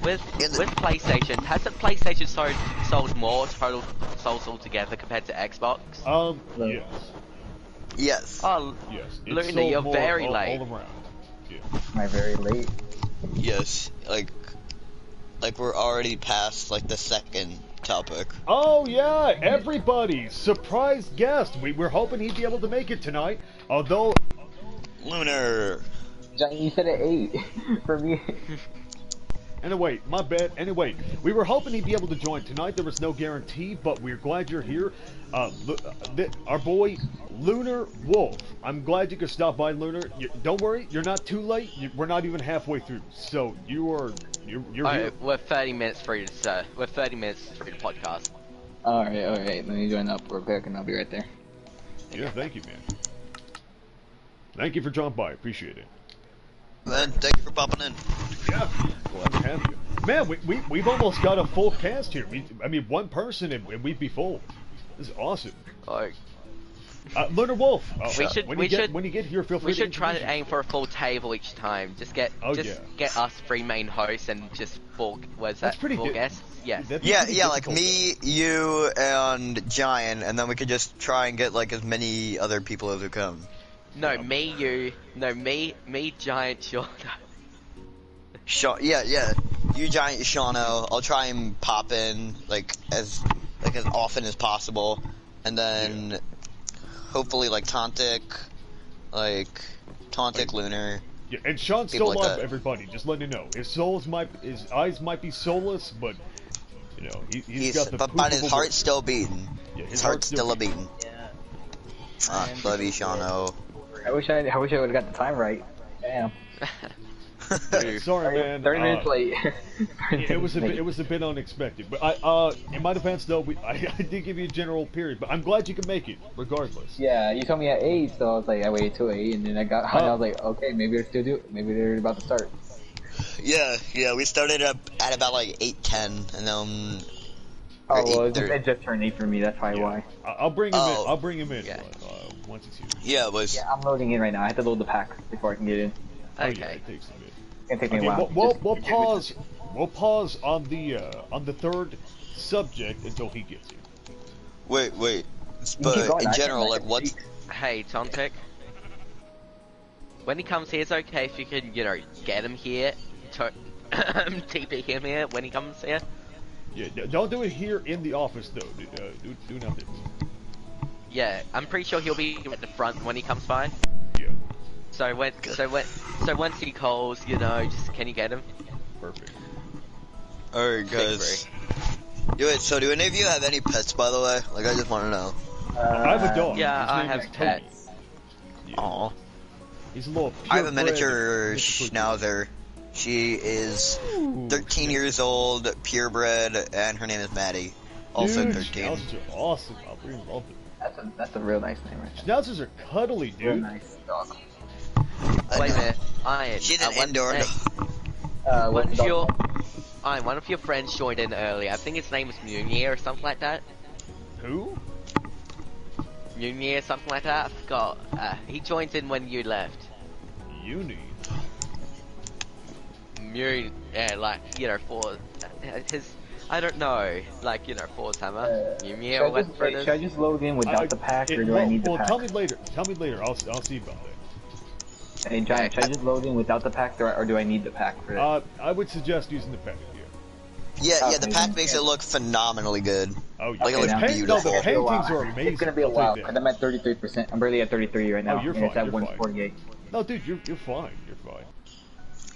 With PlayStation, hasn't PlayStation sold more total consoles altogether compared to Xbox? Yes. Yes. Oh, Yes. Luna, you're very late. All around. Yeah. Am I very late? Yes. Like we're already past like the second topic. Oh yeah, everybody! Surprise guest! We were hoping he'd be able to make it tonight, although... Lunar! Johnny, you said at 8 for me. Anyway, my bad. Anyway, we were hoping he'd be able to join tonight. There was no guarantee, but we're glad you're here. Our boy, Lunar Wolf. I'm glad you could stop by, Lunar. Don't worry, you're not too late. We're not even halfway through. So, you're here. We're 30 minutes through, sir. We're 30 minutes through the podcast. Alright. Let me join up real quick and I'll be right there. Yeah, thank you, man. Thank you for dropping by. Appreciate it. Man, thank you for popping in. Yeah, glad to have you. Man, we've almost got a full cast here. I mean, one person and we'd be full. This is awesome. Lunar Wolf. When you get here, feel free. We should try to aim for a full table each time. Just get us 3 main hosts and just four guests. Yes. Yeah, like me, you, and Giant, and then we could just try and get like as many other people as we can. No, me, Giant, Shauna. Yeah. You, Giant, Shauno. I'll try and pop in as often as possible, and then hopefully Tauntic, Lunar. Yeah, and Sean's still alive, everybody. Just letting you know, his eyes might be soulless, but you know he's got the. But his heart's still beating. Yeah, his heart's still a beating. Yeah. Love you, Shauno. I wish I would have got the time right. Damn. Sorry, man. 30 minutes late. It was a bit unexpected, but in my defense though, I did give you a general period, but I'm glad you could make it regardless. Yeah, you told me at 8, so I was like, I waited till 8, and then I was like, okay, maybe they're still maybe they're about to start. Yeah, we started up at about like 8:10, and then. Oh well, it just turned 8 for me. That's probably why. I'll bring him in. I'll bring him in once it's here. Yeah, it was. Yeah, I'm loading in right now. I have to load the pack before I can get in. Oh, yeah, it takes a bit. It's gonna take me a while. We'll pause. We'll pause on the third subject until he gets here. Wait. But in general, like what? Hey, Tontic. When he comes here, it's okay if you can, get him here. TP him here when he comes here. Yeah, don't do it here in the office though. Do nothing. Yeah, I'm pretty sure he'll be at the front when he comes by. Yeah. So once he calls, just can you get him? Perfect. Alright, guys. So do any of you have any pets, by the way? Like, I just want to know. I have a dog. Yeah, I His name have is Toby. pets. Yeah. Aw. He's a little. I have a purebred miniature schnauzer. She is 13 years old, purebred, and her name is Maddie. Also Dude, 13. Schnauzers are awesome. I really love them. That's a real nice name right there. Schnauzers are cuddly, dude. Real nice dog. Wait a minute, Iron. She's an indoor dog. What's the dog? One of your friends joined in earlier. I think his name was Munir or something like that. Who? Munir, something like that. I forgot. He joined in when you left. Uni. Munir, for his. I don't know, for his hammer. Munir went for Should I just load in without the pack, or do I need the pack? Tell me later. I'll see about that. Hey, Giant, should I just load in without the pack, or do I need the pack for it? I would suggest using the pack. Yeah, the pack makes it look phenomenally good. Oh, yeah. Like, it looks beautiful. No, the paintings are amazing. It's gonna be a while, because I'm at 33%. I'm barely at 33 right now. Oh, you're fine. It's at You're 148. fine. No, dude, you're fine. You're fine.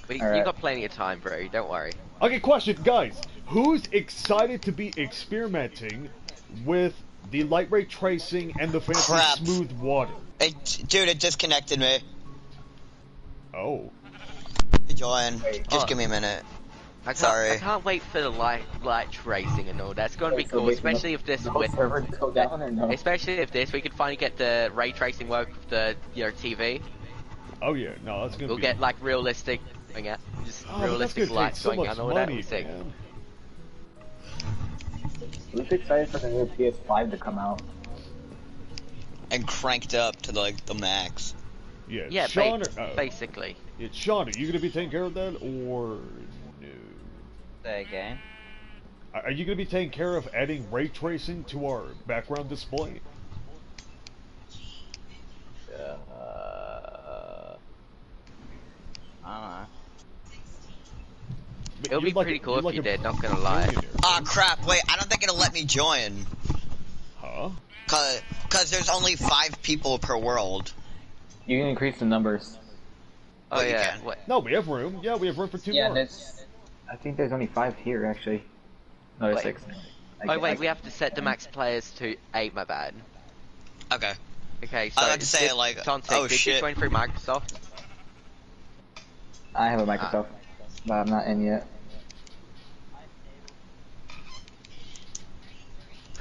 But you Alright. got plenty of time, bro. Don't worry. Okay, question, guys. Who's excited to be experimenting with the light ray tracing and the fancy Crap. smooth water? Dude, it disconnected me. Oh. Join. Just give me a minute. Sorry. I can't wait for the light tracing and all. That's gonna be cool, especially if this server to go down or no? especially if we could finally get the ray tracing work with the TV. Oh yeah, no, that's gonna We'll be. get like realistic, just Oh, but that's realistic gonna lights take so going much on. All that money, would be sick. man. I'm excited for the new PS5 to come out. And cranked up to the max. Yeah, Yeah, Sean. basically. It's Sean. Are you gonna be taking care of that, or no? Say again. Are you gonna be taking care of adding ray tracing to our background display? I don't know. It'll be pretty cool if you did, not gonna lie. Ah, crap. Wait, I don't think it'll let me join. Huh? Cause there's only 5 people per world. You can increase the numbers. Oh you yeah. can. What? No, we have room. Yeah, we have room for 2 Yeah, more. I think there's only 5 here actually. No, there's Wait. 6. Oh wait, we have to set the max players to 8. My bad. Okay. Okay, so I like to say, oh did shit. you join through Microsoft? I have a Microsoft, but I'm not in yet.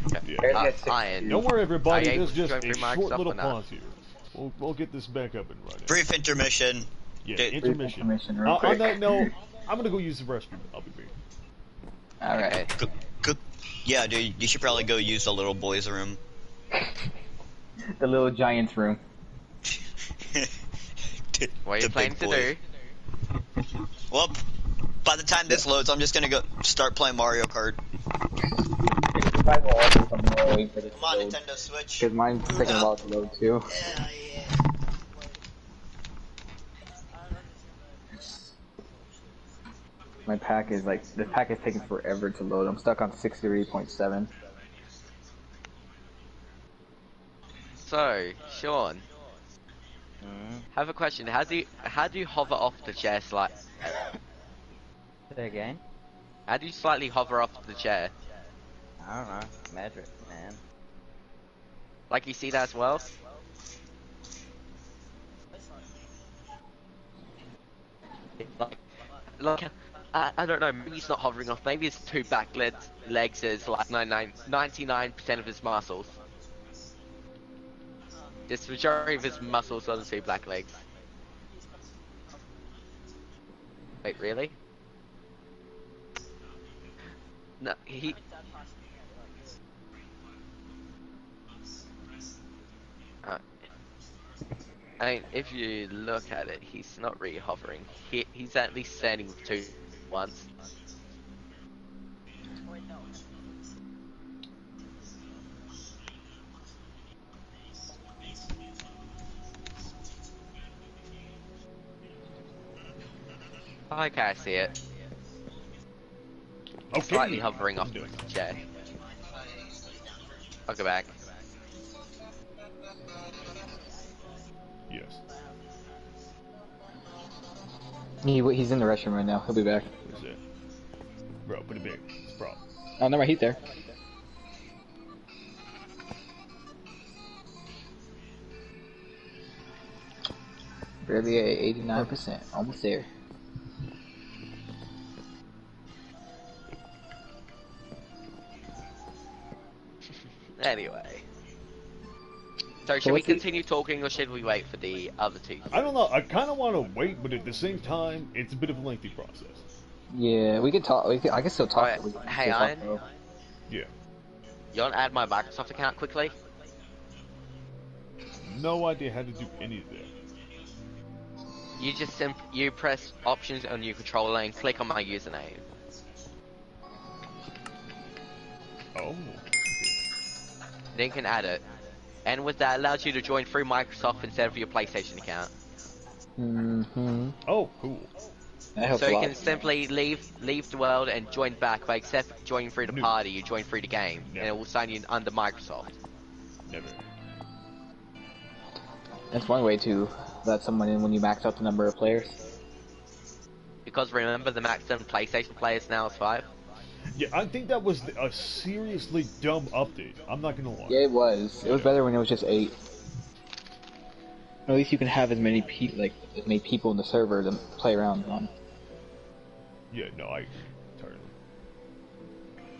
Okay. Yeah. Iron. Don't worry, everybody. Are you There's able to just join a through short Microsoft little or not? pause here. We'll get this back up and running. Brief intermission. Yeah, Brief intermission. intermission, real On quick. that note, I'm gonna go use the restroom. I'll be back. Alright. Yeah, dude, you should probably go use the little boy's room. The little giant's room. What are you The planning big to boy. do? Well, by the time this loads, I'm just gonna go start playing Mario Kart. I will also come more wait for this Come on, load. Nintendo Switch. Because mine's taking a while to load too. Yeah. My pack is the pack is taking forever to load. I'm stuck on 63.7. So, Sean, have a question. How do you hover off the chair Say again. How do you slightly hover off the chair? I don't know. Magic, man. Like you see that as well? It's like like, I don't know, maybe he's not hovering off, maybe his two back legs is like 99% of his muscles. This majority of his muscles on the two back legs. Wait, really? No, he... I mean, if you look at it, he's not really hovering. He's at least standing with two once. Okay, I see it. Okay. Slightly hovering off the chair. I'll go back. Yes. He's in the restroom right now. He'll be back. Where's it? Bro, put it big. It's a problem. Oh, never mind. He's there. Barely at 89%. Almost there. Anyway. So should we continue talking or should we wait for the other two? I don't know. I kind of want to wait, but at the same time, it's a bit of a lengthy process. Yeah, we can talk. I can still talk. Alright, hey Iron, Yeah. you want to add my Microsoft account quickly? No idea how to do any of that. You just you press options on your controller and click on my username. Oh. Then you can add it. And with that, allows you to join through Microsoft instead of your PlayStation account. Mm-hmm. Oh, cool. That helps So a you lot. can simply leave the world and join back, but except joining through the No. party, you join through the game, No. and it will sign you under Microsoft. Never. That's one way to let someone in when you max out the number of players. Because remember, the maximum PlayStation players now is 5. Yeah, I think that was a seriously dumb update. I'm not gonna lie. Yeah, it was. It was better when it was just 8. At least you can have as many people in the server to play around on. Yeah, no, I agree entirely.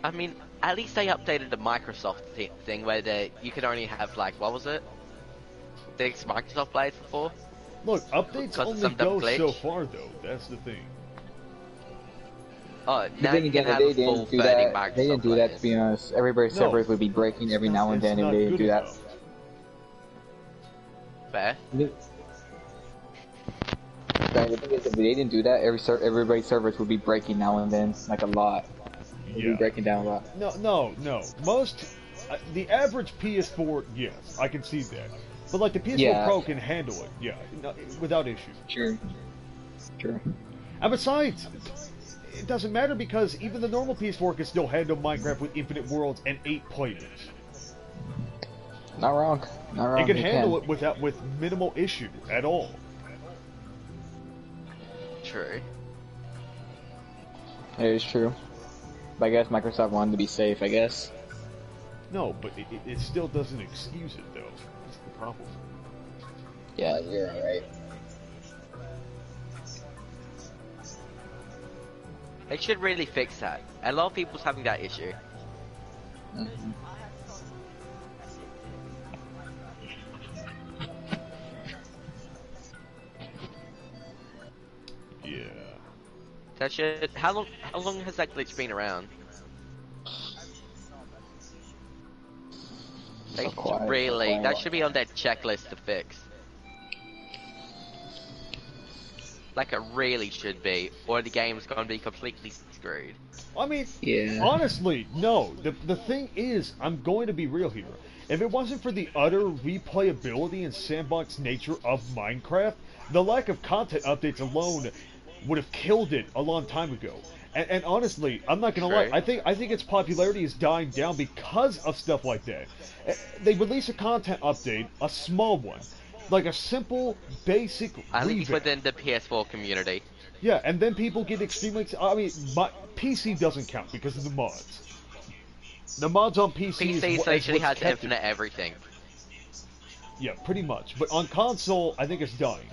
I mean, at least they updated the Microsoft thing where you could only have, like, what was it? 6 Microsoft players before? Look, updates Because of only some dumb go glitch. so far, though. That's the thing. Oh, But now then you can again, have they a full didn't do 30 that. Microsoft They didn't do that, players. to be honest. Everybody's No. servers would be breaking every now and It's then if not they didn't good do that. enough. Fair. The thing is, if they didn't do that, everybody's servers would be breaking now and then, like a lot. They'd be Yeah. breaking down a lot. No. Most, the average PS4, yes, I can see that. But like the PS4 Yeah. Pro can handle it, yeah, no, without issue. Sure. And besides, it doesn't matter because even the normal PS4 can still handle Minecraft with infinite worlds and 8 players. Not wrong. Not wrong. It can handle it with minimal issue at all. True. It is true. But I guess Microsoft wanted to be safe, I guess. No, but it still doesn't excuse it though. That's the problem. Yeah, you're right. They should really fix that. A lot of people's having that issue. Mm-hmm. Yeah. That should. How long has that glitch been around? They So quiet, so really, quiet. that should be on their checklist to fix. Like it really should be, or the game's going to be completely screwed. I mean, Yeah. honestly, no. The thing is, I'm going to be real here. If it wasn't for the utter replayability and sandbox nature of Minecraft, the lack of content updates alone would have killed it a long time ago. And honestly, I'm not gonna lie. True. I think its popularity is dying down because of stuff like that. They release a content update, a small one, like a simple, basic At least revamp. within the PS4 community. Yeah, and then people get extremely. I mean, PC doesn't count because of the mods. The mods on PC, PC is essentially what's has kept it. infinite everything. Yeah, pretty much. But on console, I think it's dying.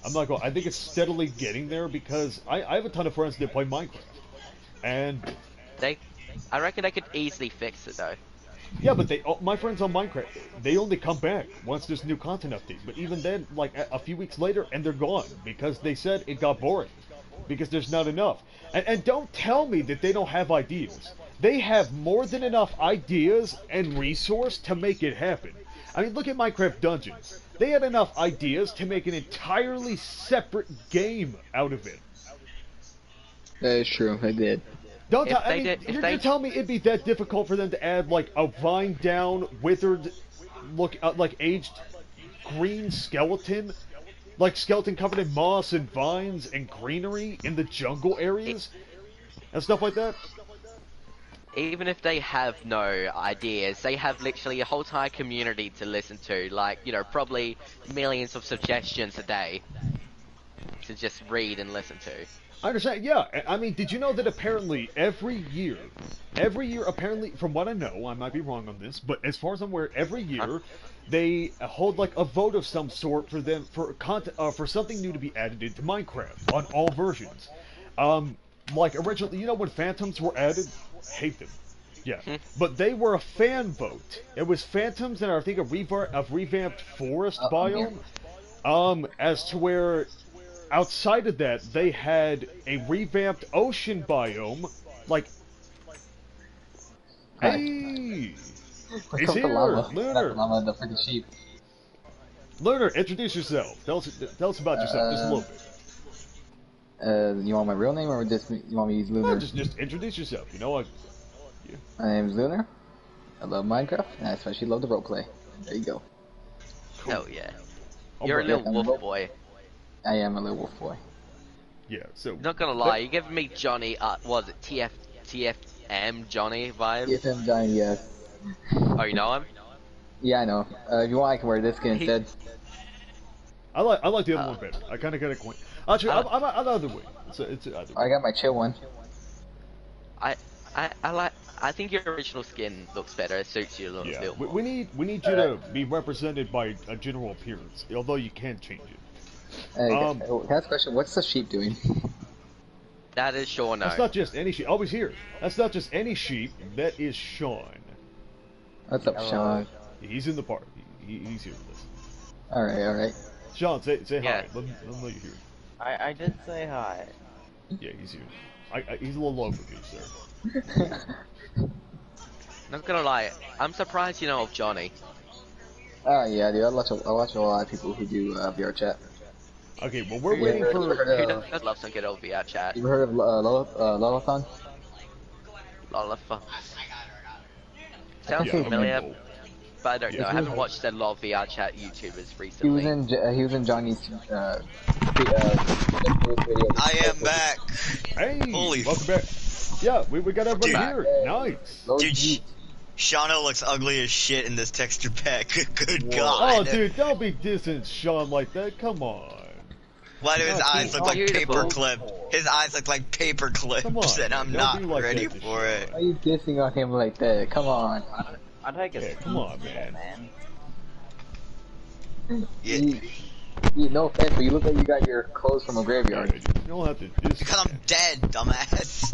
I'm not going. I think it's steadily getting there because I have a ton of friends that play Minecraft, and I reckon they could easily fix it though. yeah, but my friends on Minecraft, they only come back once there's new content update. But even then, like a few weeks later, and they're gone because they said it got boring because there's not enough. And don't tell me that they don't have ideas. They have more than enough ideas and resource to make it happen. I mean, look at Minecraft Dungeons. They had enough ideas to make an entirely separate game out of it. That is true. I did. Don't tell. I mean, you're telling me it'd be that difficult for them to add like a vine down, withered, like aged green skeleton, like skeleton covered in moss and vines and greenery in the jungle areas and stuff like that? Even if they have no ideas, they have literally a whole entire community to listen to, like, you know, probably millions of suggestions a day to just read and listen to. I understand, yeah. I mean, did you know that apparently every year, apparently, from what I know, I might be wrong on this, but as far as I'm aware, every year, they hold like a vote of some sort for them, for something new to be added into Minecraft on all versions. Like originally, you know when Phantoms were added? Hate them. Yeah. But they were a fan vote. It was Phantoms and I think a revamped forest biome. As to where outside of that, they had a revamped ocean biome. Like, hey! He's here! Lunar! Llama, the freaking sheep. Lunar, introduce yourself. Tell us about yourself just a little bit. You want my real name or just you want me to use Lunar? No, just introduce yourself. You know, yeah. My name's Lunar. I love Minecraft, and I especially love the roleplay. There you go. Cool. Hell yeah. You're a little wolf boy. I am a little wolf boy. Yeah, so... Not gonna lie, you're giving me Johnny, was it TFM Johnny vibes? TFM Johnny, yes. Oh, you know him? Yeah, I know. If you want, I can wear this skin instead. I like the other one better. I kind of got a coin. Actually, I'm either way. It's either way. I got my chill one. I think your original skin looks better. It suits you a little bit more. We need you to be represented by a general appearance, although you can change it. Can I ask a question? What's the sheep doing? That is Sean. That's not just any sheep. Always here. That's not just any sheep. That is Sean. What's up, Sean? He's in the party. He's here to listen. Alright. Sean, say Yeah. hi. Let him know you're here. I did say hi. Yeah, he's here. He's a little low for you, sir. Not gonna lie, I'm surprised you know of Johnny. Oh yeah, dude. I watch a lot of people who do VR chat. Okay, well we're waiting for. Who does love some good old VR chat? You ever heard of Lolathon? Lolathon. Sounds Yeah, familiar, no. but I don't know. I haven't watched a lot of VR chat YouTubers recently. He was in Johnny's video. I am back. Hey, Holy welcome back. Yeah, we got everybody Dude. here. Nice. Dude, Shauno looks ugly as shit in this texture pack. Good God. Oh, dude, don't be dissing Sean like that. Come on. Why do his eyes look like beautiful. paperclip? His eyes look like paper Come clips, on, and I'm don't not be like ready that to for it. Why are you dissing on him like that? Come on. I'd take Hey, a come on, man. Yeah, No offense, but you look like you got your clothes from a graveyard. You don't have to diss. because I'm dead, dumbass.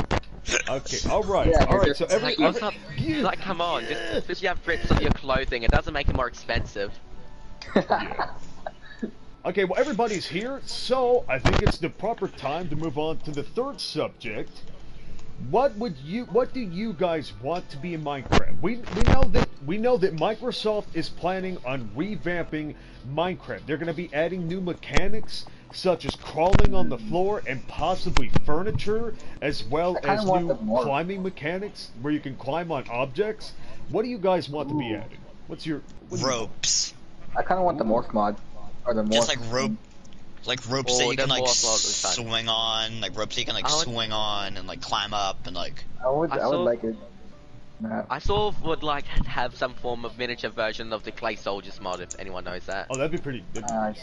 Okay, alright, Yeah, alright, so Like, what's up? Like, come on, just because you have rips on your clothing, it doesn't make it more expensive. Yeah. Okay, well everybody's here, so I think it's the proper time to move on to the third subject. What do you guys want to be in Minecraft? We know that Microsoft is planning on revamping Minecraft. They're going to be adding new mechanics such as crawling on the floor and possibly furniture, as well as new climbing mechanics where you can climb on objects. What do you guys want to be added? What do you Ropes. I kind of want the morph mod, or the morph. Just like ropes that you can like morph swing on, like ropes that you can like swing on and like climb up and like. I would like it. I sort of would like to have some form of miniature version of the Clay Soldiers mod, if anyone knows that. Oh, that'd be pretty. No,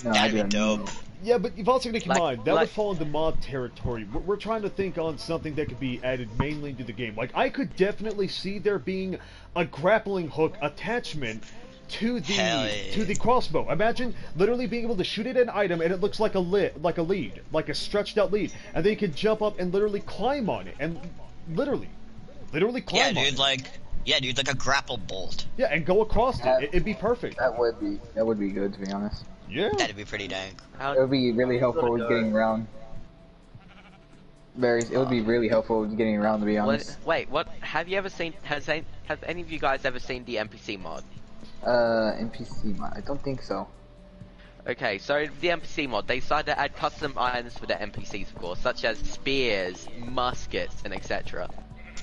That'd be dope. Yeah, but you've also got to keep in mind, that would like- fall into mod territory. We're trying to think on something that could be added mainly to the game. Like, I could definitely see there being a grappling hook attachment to Hell yeah. the crossbow. Imagine literally being able to shoot at an item and it looks like a lead, like a stretched out lead, and then you can jump up and literally climb on it, and literally climb on it. Yeah, dude, like a grapple bolt. Yeah, and go across That- it. It'd be perfect. That would be good, to be honest. Yeah. That'd be pretty dang. It would be really helpful with getting around. It would be really helpful with getting around, to be honest. Wait, what? Have you ever seen? Have any of you guys ever seen the NPC mod? NPC mod. I don't think so. Okay, so the NPC mod, they decided to add custom items for the NPCs, of course, such as spears, muskets, and etc.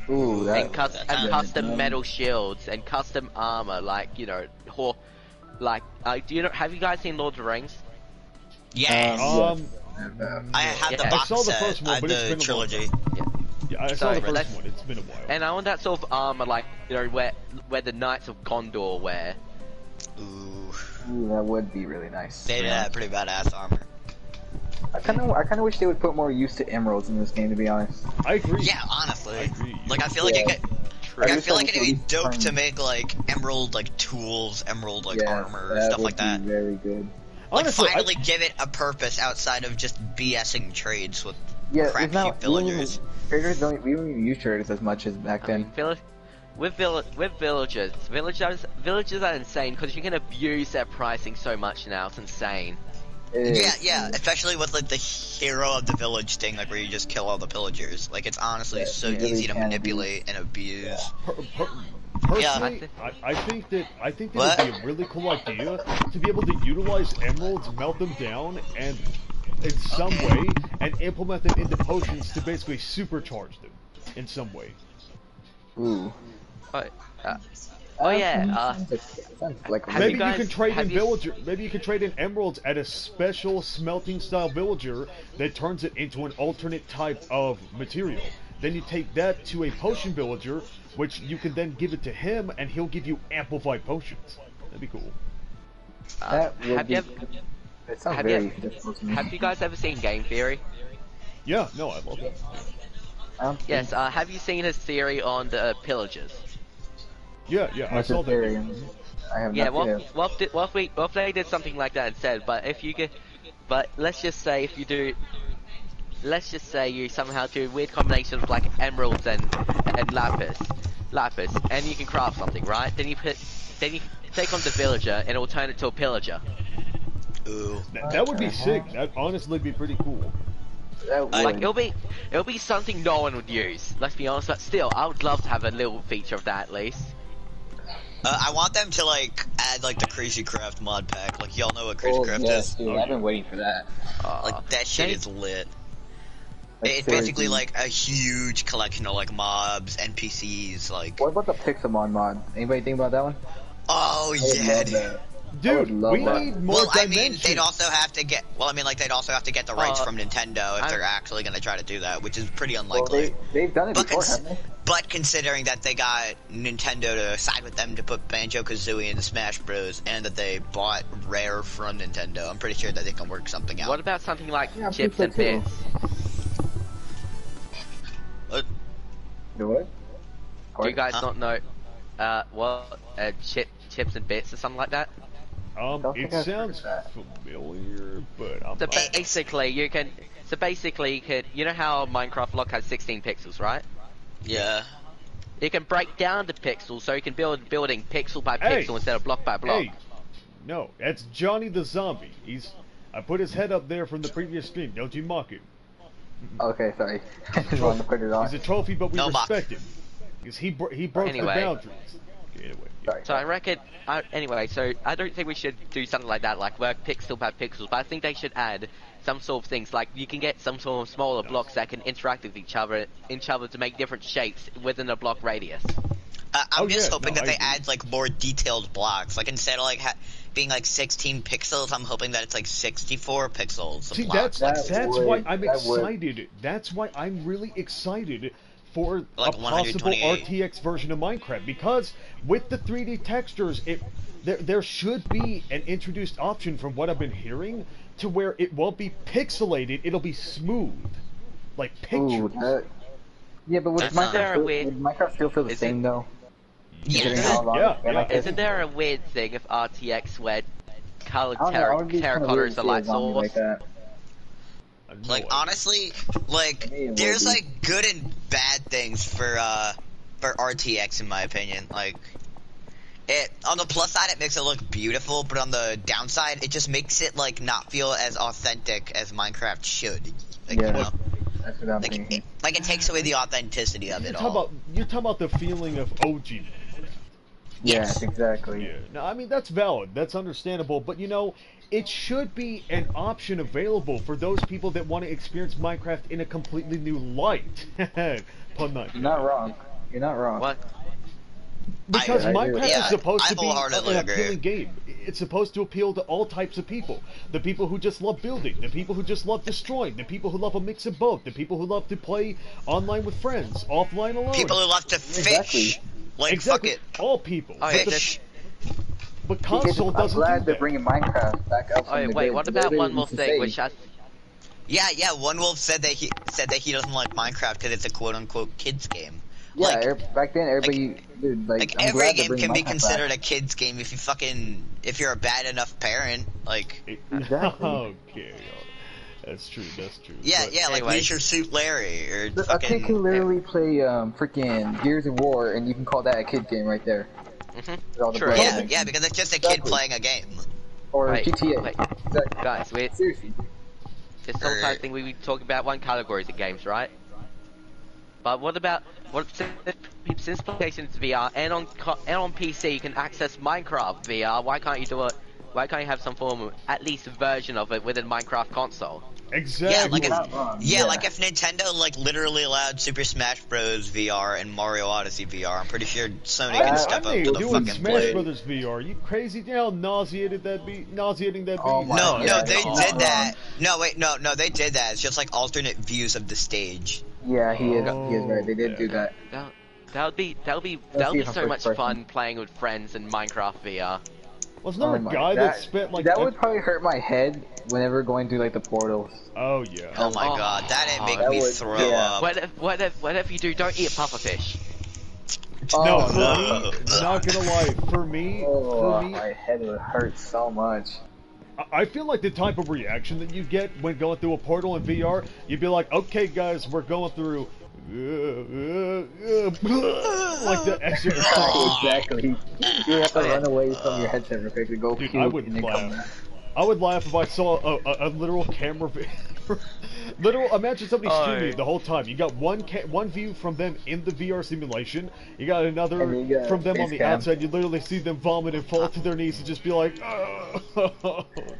Ooh, that. And custom metal shields and custom armor, like do you know? Have you guys seen Lord of the Rings? Yes. I have the Yeah. box I saw the set. first one, I have but it's been the a while. trilogy. Yeah, I saw Sorry, the but first one. It's been a while. And I want that sort of armor, like where the Knights of Gondor wear. Ooh, Ooh, that would be really nice. they had pretty badass armor. I kind of wish they would put more use to emeralds in this game, to be honest. I agree. Yeah, honestly. I agree. Like I feel like Yeah. I feel like it'd be dope to make like emerald like tools, emerald like armor, stuff like that. That would be very good. Like Honestly, finally give it a purpose outside of just BSing trades with Yeah, crap it's not, cheap villagers. we don't even use traders as much as back then. With villagers are insane because you can abuse their pricing so much now. It's insane. Yeah, especially with like the hero of the village thing, like where you just kill all the pillagers. Like it's honestly so you really easy to can manipulate and abuse. Personally, I think that What? it'd be a really cool idea to be able to utilize emeralds, melt them down, and in some way, and implement them into potions to basically supercharge them in some way. Ooh. Sounds like Have Maybe you guys- can trade have in you- villager. Maybe you can trade in emeralds at a special smelting style villager that turns it into an alternate type of material. Then you take that to a potion villager, which you can then give it to him, and he'll give you amplified potions. That'd be cool. that would have be. you ever, That sounds have very you- difficult to me. have you guys ever seen Game Theory? Yeah, no, I love that. I don't Yes. think- Have you seen his theory on the pillagers? Yeah, I What's saw the theory? that. I have Yeah. not yet. What if they did something like that instead? But if you get, but let's just say if you do. Let's just say you somehow do a weird combination of like emeralds and lapis, and you can craft something, right? Then you take on the villager and it'll turn it to a pillager. Ooh. That would be sick. That'd honestly be pretty cool. That would. Like it'll be something no one would use. Let's be honest, but still, I would love to have a little feature of that at least. I want them to like add like the Crazy Craft mod pack. Like y'all know what Crazy Oh, Craft yes, is. dude, I've been waiting for that. Like that shit they- is lit. That's It's very basically good. like a huge collection of like mobs, NPCs, like. What about the Pixelmon mod? Anybody think about that one? Oh I would yeah, love dude. that. I Dude, would love we that. need more Well, I dimensions. mean, they'd also have to get. Well, I mean, like they'd also have to get the rights from Nintendo if I'm- they're actually going to try to do that, which is pretty Well, unlikely. they've done it But, before, haven't they? but considering that they got Nintendo to side with them to put Banjo-Kazooie in Smash Bros. And that they bought Rare from Nintendo, I'm pretty sure that they can work something out. What about something like Yeah, I chips think and so, too. bits? What? The what? Do you guys Huh? not know chips and bits or something like that? Don't It think I've heard sounds of that. familiar, but I'm So not. basically, you can. You know how Minecraft Lock has 16 pixels, right? Yeah. You can break down the pixels, so you can build a building pixel by Hey! pixel instead of block by block. Hey, no, that's Johnny the Zombie. I put his head up there from the previous stream. Don't you mock him. Okay, sorry. I just wanted to put it on. He's a trophy, but we No mock. respect him because he broke Anyway. the boundaries. Okay, anyway. Sorry. So I reckon. Anyway, so I don't think we should do something like that, like work pixel by pixel. But I think they should add some sort of things, like you can get some sort of smaller blocks that can interact with each other to make different shapes within a block radius. I'm Oh, just yeah, hoping no, that I they agree. add like more detailed blocks. Like instead of like being like 16 pixels, I'm hoping that it's like 64 pixels. Of See, blocks. that's would- why I'm that would- excited. That's why I'm really excited for Like a possible 128. RTX version of Minecraft, because with the 3D textures, there should be an introduced option from what I've been hearing to where it won't be pixelated, it'll be smooth, like Ooh, pictures. yeah, but would That's not Minecraft, weird. would Minecraft still feel the Is same it- though? Considering Yeah. how long Yeah, it's been yeah. like this. Isn't there a weird thing of RTX where colored I don't know, I would be kinda weird terracottas to are see a light zombie source? like that. Like honestly, like Me, it would there's be. like good and bad things for RTX in my opinion. Like it on the plus side it makes it look beautiful, but on the downside it just makes it like not feel as authentic as Minecraft should. Like Yeah. you know, That's what I'm like thinking. it takes away the authenticity of it all. You're talking about the feeling of OG. Yes, Yes. exactly. Yeah, no, I mean that's valid. That's understandable. But you know, it should be an option available for those people that want to experience Minecraft in a completely new light. Pun not. You're not wrong. You're not wrong. What? Because I agree Minecraft with is that. supposed I to be wholeheartedly an agree. appealing game. It's supposed to appeal to all types of people. The people who just love building, the people who just love destroying, the people who love a mix of both, the people who love to play online with friends, offline alone. People who love to fish. Like Exactly. fuck it. All people. Oh, yeah, that's- But console I'm doesn't glad do they're that. bringing Minecraft back up. Oh, from the wait, dead. what They about literally one more used to thing, say- which I... Yeah, One Wolf said that he doesn't like Minecraft because it's a quote unquote kids game. Yeah, Like, back then everybody, dude, like I'm every glad they're game bringing can be Minecraft considered back. a kids game if you're a bad enough parent. Like Exactly. Okay. That's true. That's true. yeah, But- like anyways. Leisure Suit Larry or A kid fucking can literally play freaking Gears of War, and you can call that a kid game right there. With all the True. blood yeah, and- yeah, because it's just a kid Exactly. playing a game. Or Wait, GTA. wait. Exactly. Guys, wait. Seriously. This whole time thing we talk about one categories of games, right? But what about since PlayStation's VR and on PC you can access Minecraft VR? Why can't you do it? Why can't you have some form of at least a version of it within Minecraft console? Exactly. Yeah, like You're not wrong. Yeah, like if Nintendo like literally allowed Super Smash Bros. VR and Mario Odyssey VR, I'm pretty sure Sony can I step up think to the doing fucking Smash plate. Brothers VR. You crazy? You know how nauseating that be? Oh my No, God. no, they Oh, did wrong. that. No, wait, no, they did that. It's just like alternate views of the stage. Yeah, he is right. They did do that. That would be see if I'm so much first person. fun playing with friends in Minecraft VR. Wasn't there Oh a my- guy that spent like that would probably hurt my head whenever going through like the portals. Oh yeah. Oh my Oh, god, that'd make that me would- throw yeah. up. Whatever you do, don't eat a pufferfish. No, Oh, for no. me, not gonna lie, for me, my head would hurt so much. I feel like the type of reaction that you get when going through a portal in VR, you'd be like, okay guys, we're going through, like the extra. Exactly. You have to run away from your headset real quick to go Dude, puke I would and then come laugh. back. I would laugh if I saw a literal camera imagine somebody streaming it the whole time. You got one view from them in the VR simulation. You got another And then you got from them on face the cam. outside. You literally see them vomit and fall to their knees and just be like, oh,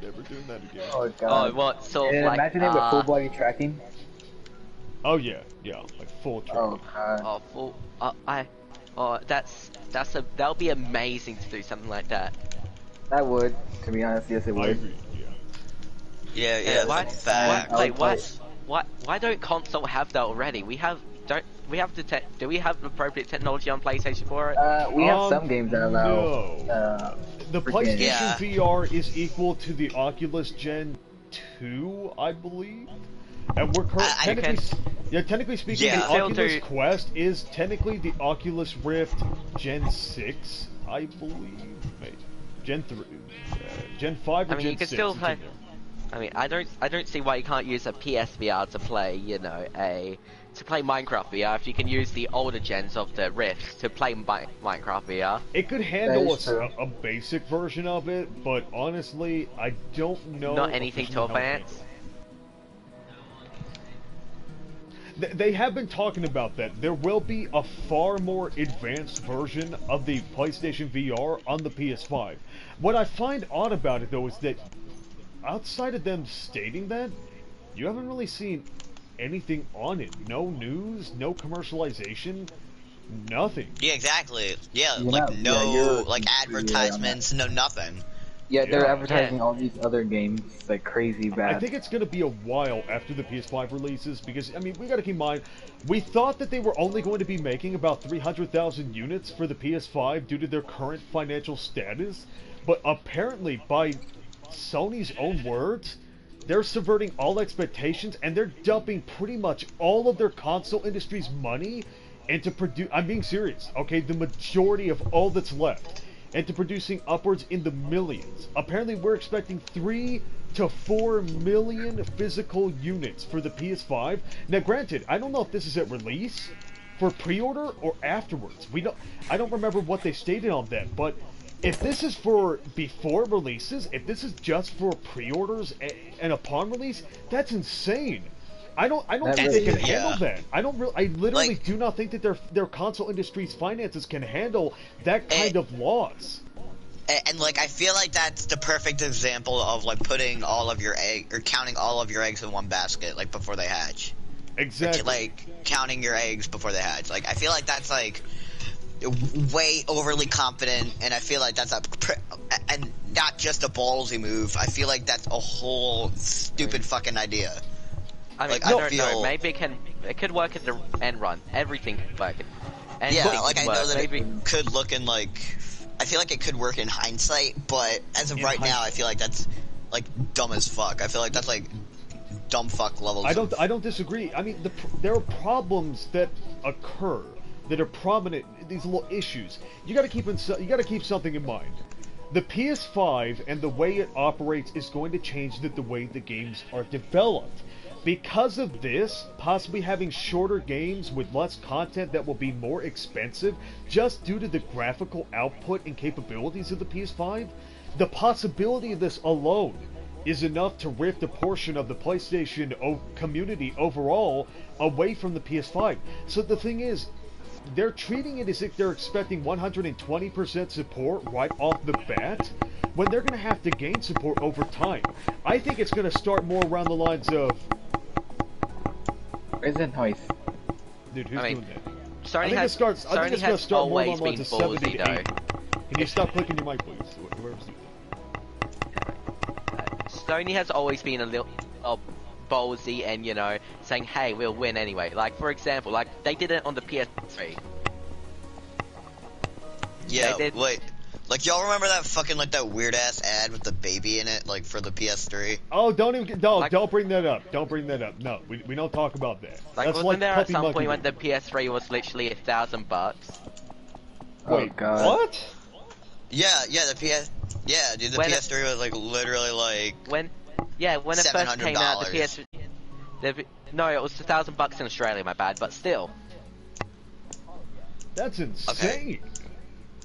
never doing that again. Oh Oh, god. what sort of And like imagine it with full body tracking. Oh yeah, like full trick. Oh god. that'll be amazing to do something like that. That would, to be honest, yes it I would. agree. Yeah. Yeah, Why? that's a fact. Why don't console have that already? Do we have the appropriate technology on PlayStation for it? We have some games that allow. No. The freaking- PlayStation Yeah. VR is equal to the Oculus Gen 2, I believe. And we're I technically speaking, Yeah. the Still Oculus do- Quest is technically the Oculus Rift Gen 6, I believe. Wait, Gen 3, Gen 5 or I mean, Gen you can 6? still It's in play- there. I mean, I don't see why you can't use a PSVR to play, to play Minecraft VR if you can use the older gens of the Rift to play Minecraft VR. It could handle is true. a basic version of it, but honestly, I don't know. Not anything to officially how it advance. They have been talking about that. There will be a far more advanced version of the PlayStation VR on the PS5. What I find odd about it, though, is that outside of them stating that, you haven't really seen anything on it. No news, no commercialization, nothing. Yeah, exactly. Yeah, You're like not- no yeah, you're like completely right on advertisements, no nothing. Yeah, they're Yeah. advertising all these other games like crazy bad. I think it's going to be a while after the PS5 releases because, I mean, we got to keep in mind, we thought that they were only going to be making about 300,000 units for the PS5 due to their current financial status, but apparently, by Sony's own words, they're subverting all expectations and they're dumping pretty much all of their console industry's money into I'm being serious, okay? The majority of all that's left into producing upwards in the millions. Apparently, we're expecting 3 to 4 million physical units for the PS5. Now, granted, I don't know if this is at release, for pre-order, or afterwards. I don't remember what they stated on that, but if this is for before releases, if this is just for pre-orders and upon release, that's insane. I don't think they can handle that. I literally do not think that their console industry's finances can handle that kind of loss. And like, I feel like that's the perfect example of like putting all of your counting all of your eggs in one basket, like before they hatch. Exactly. Like counting your eggs before they hatch. Like, I feel like that's like way overly confident, and I feel like that's and not just a ballsy move. I feel like that's a whole stupid fucking idea. I mean, like, I don't know. Maybe it could work at the end run. Everything could work. Yeah, like I know that it could look in like. I feel like it could work in hindsight, but as of right now, I feel like that's like dumb as fuck. I feel like that's like dumb fuck levels. I don't disagree. I mean, there are problems that occur that are prominent. These little issues. You got to keep something in mind. The PS5 and the way it operates is going to change the way the games are developed. Because of this, possibly having shorter games with less content that will be more expensive just due to the graphical output and capabilities of the PS5, the possibility of this alone is enough to rift a portion of the PlayStation community overall away from the PS5. So the thing is, they're treating it as if they're expecting 120% support right off the bat, when they're going to have to gain support over time. I think it's going to start more around the lines of... Where's that noise? Dude, who's doing that? Sony has always been ballsy, though. Can you stop clicking your mic, please? Whoever's doing that. Sony has always been a little ballsy and, you know, saying, hey, we'll win anyway. Like, for example, like, they did it on the PS3. Yeah, wait. Like, y'all remember that fucking, like, that weird-ass ad with the baby in it, like, for the PS3? Oh, don't bring that up. Don't bring that up. No, we don't talk about that. Like, that's wasn't like there at some point monkey. when the PS3 was literally $1,000? Wait, oh, God. What? Yeah, dude, the PS3 was, like, literally, like... When it first came out, the PS... No, it was $1,000 in Australia, my bad, but still. That's insane. Okay.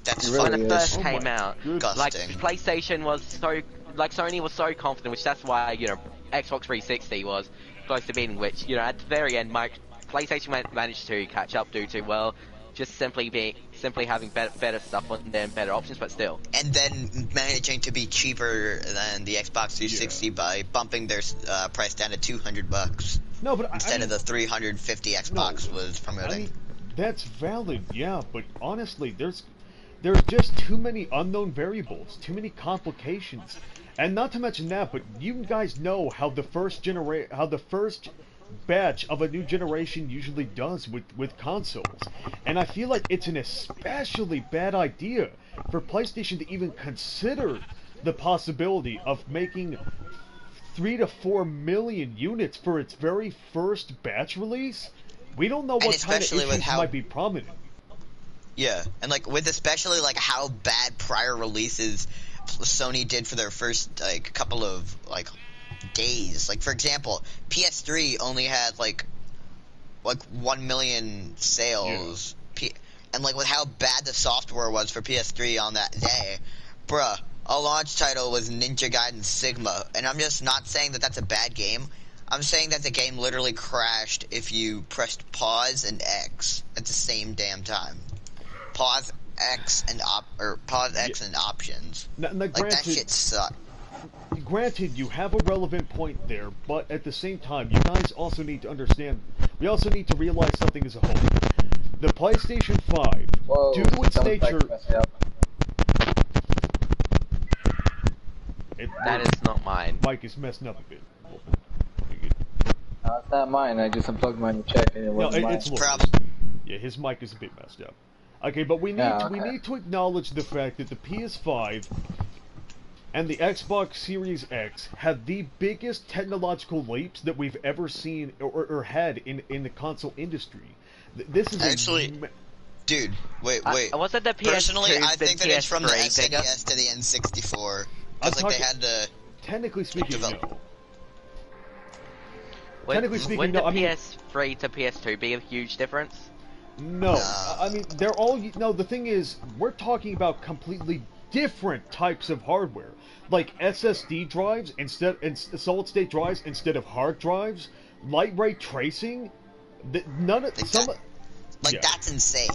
That's Really when it first Oh came my out, goodness. like PlayStation was so, like Sony was so confident, which that's why, you know, Xbox 360 was close to beating, which, you know, at the very end, PlayStation managed to catch up due to, well, just simply having better stuff on there and better options, but still. And then managing to be cheaper than the Xbox 360 by bumping their price down to $200. No, but instead of the 350 Xbox was promoting. I mean, that's valid, yeah, but honestly, there's just too many unknown variables, too many complications, and not to mention that. But you guys know how the first batch of a new generation usually does with consoles, and I feel like it's an especially bad idea for PlayStation to even consider the possibility of making 3 to 4 million units for its very first batch release. We don't know what kind of issues might be prominent. Yeah, and like with especially like how bad prior releases Sony did for their first like couple of like days. Like for example, PS3 only had like 1 million sales. Yeah. And like with how bad the software was for PS3 on that day, bruh, a launch title was Ninja Gaiden Sigma, and I'm just not saying that that's a bad game. I'm saying that the game literally crashed if you pressed pause and X at the same damn time. Pause X and and options. Now, like that shit sucked. Granted, you have a relevant point there, but at the same time, you guys also need to understand. We also need to realize something as a whole. The PlayStation 5, due to its nature. That is not mine. Mike is messing up a bit. No, it's not mine. I just unplugged mine to check, and it wasn't mine. It's yeah, his mic is a bit messed up. Okay, but we need to acknowledge the fact that the PS5 and the Xbox Series X have the biggest technological leaps that we've ever seen or had in the console industry. This is Actually, dude, wait. Wasn't the PS2 Personally, I the think that it's from the PS3 bigger? SNES to the N64. I'm Because, like, they talking- had to... Technically speaking, develop. no. Technically speaking, Would no, the I mean- PS3 to PS2 be a huge difference? No. No. I mean, they're all... No, the thing is, we're talking about completely different types of hardware. Like SSD drives and solid-state drives instead of hard drives, light ray tracing... None of... Yeah. That's insane.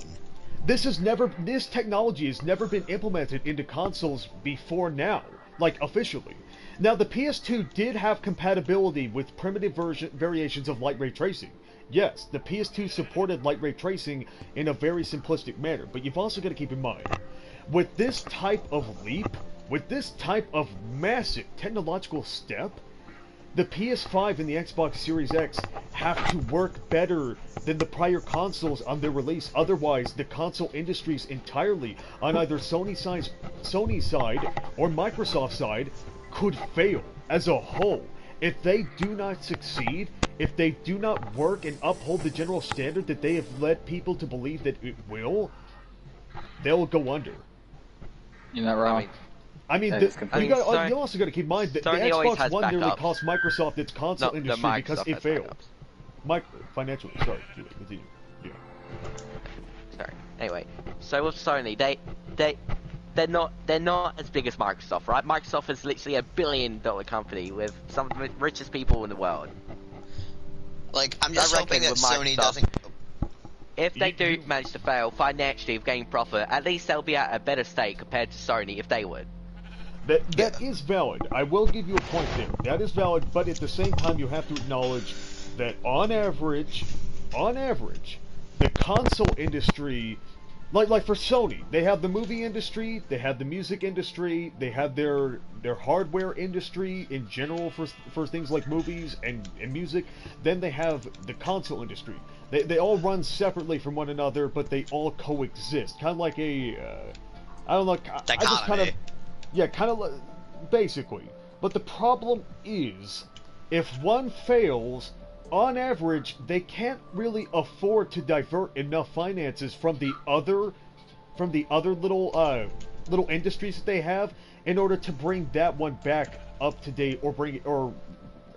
This technology has never been implemented into consoles before now, like officially. Now the PS2 did have compatibility with primitive variations of light ray tracing. Yes, the PS2 supported light ray tracing in a very simplistic manner, but you've also got to keep in mind, with this type of leap, with this type of massive technological step, the PS5 and the Xbox Series X have to work better than the prior consoles on their release. Otherwise, the console industries entirely on either Sony's side or Microsoft's side could fail as a whole. If they do not succeed, if they do not work and uphold the general standard that they have led people to believe that it will, they'll go under. You're not wrong. You also got to keep in mind that the Sony always Xbox has One nearly backups. cost Microsoft its console industry because Microsoft it has failed. backups. Financially, sorry, continue. Yeah. Sorry. Anyway, so with Sony, they're not as big as Microsoft, right? Microsoft is literally $1 billion company with some of the richest people in the world. Like, I'm just I hoping reckon that with Sony Microsoft- doesn't... If they do manage to fail financially of getting profit, at least they'll be at a better state compared to Sony if they would. That is valid. I will give you a point there. That is valid, but at the same time, you have to acknowledge that on average, the console industry, like for Sony, they have the movie industry, they have the music industry, they have their hardware industry in general for things like movies and music. Then they have the console industry. They all run separately from one another, but they all coexist. Kind of like a, I don't know, I just kind of, yeah, kind of basically. But the problem is, if one fails, on average, they can't really afford to divert enough finances from the other little industries that they have in order to bring that one back up to date or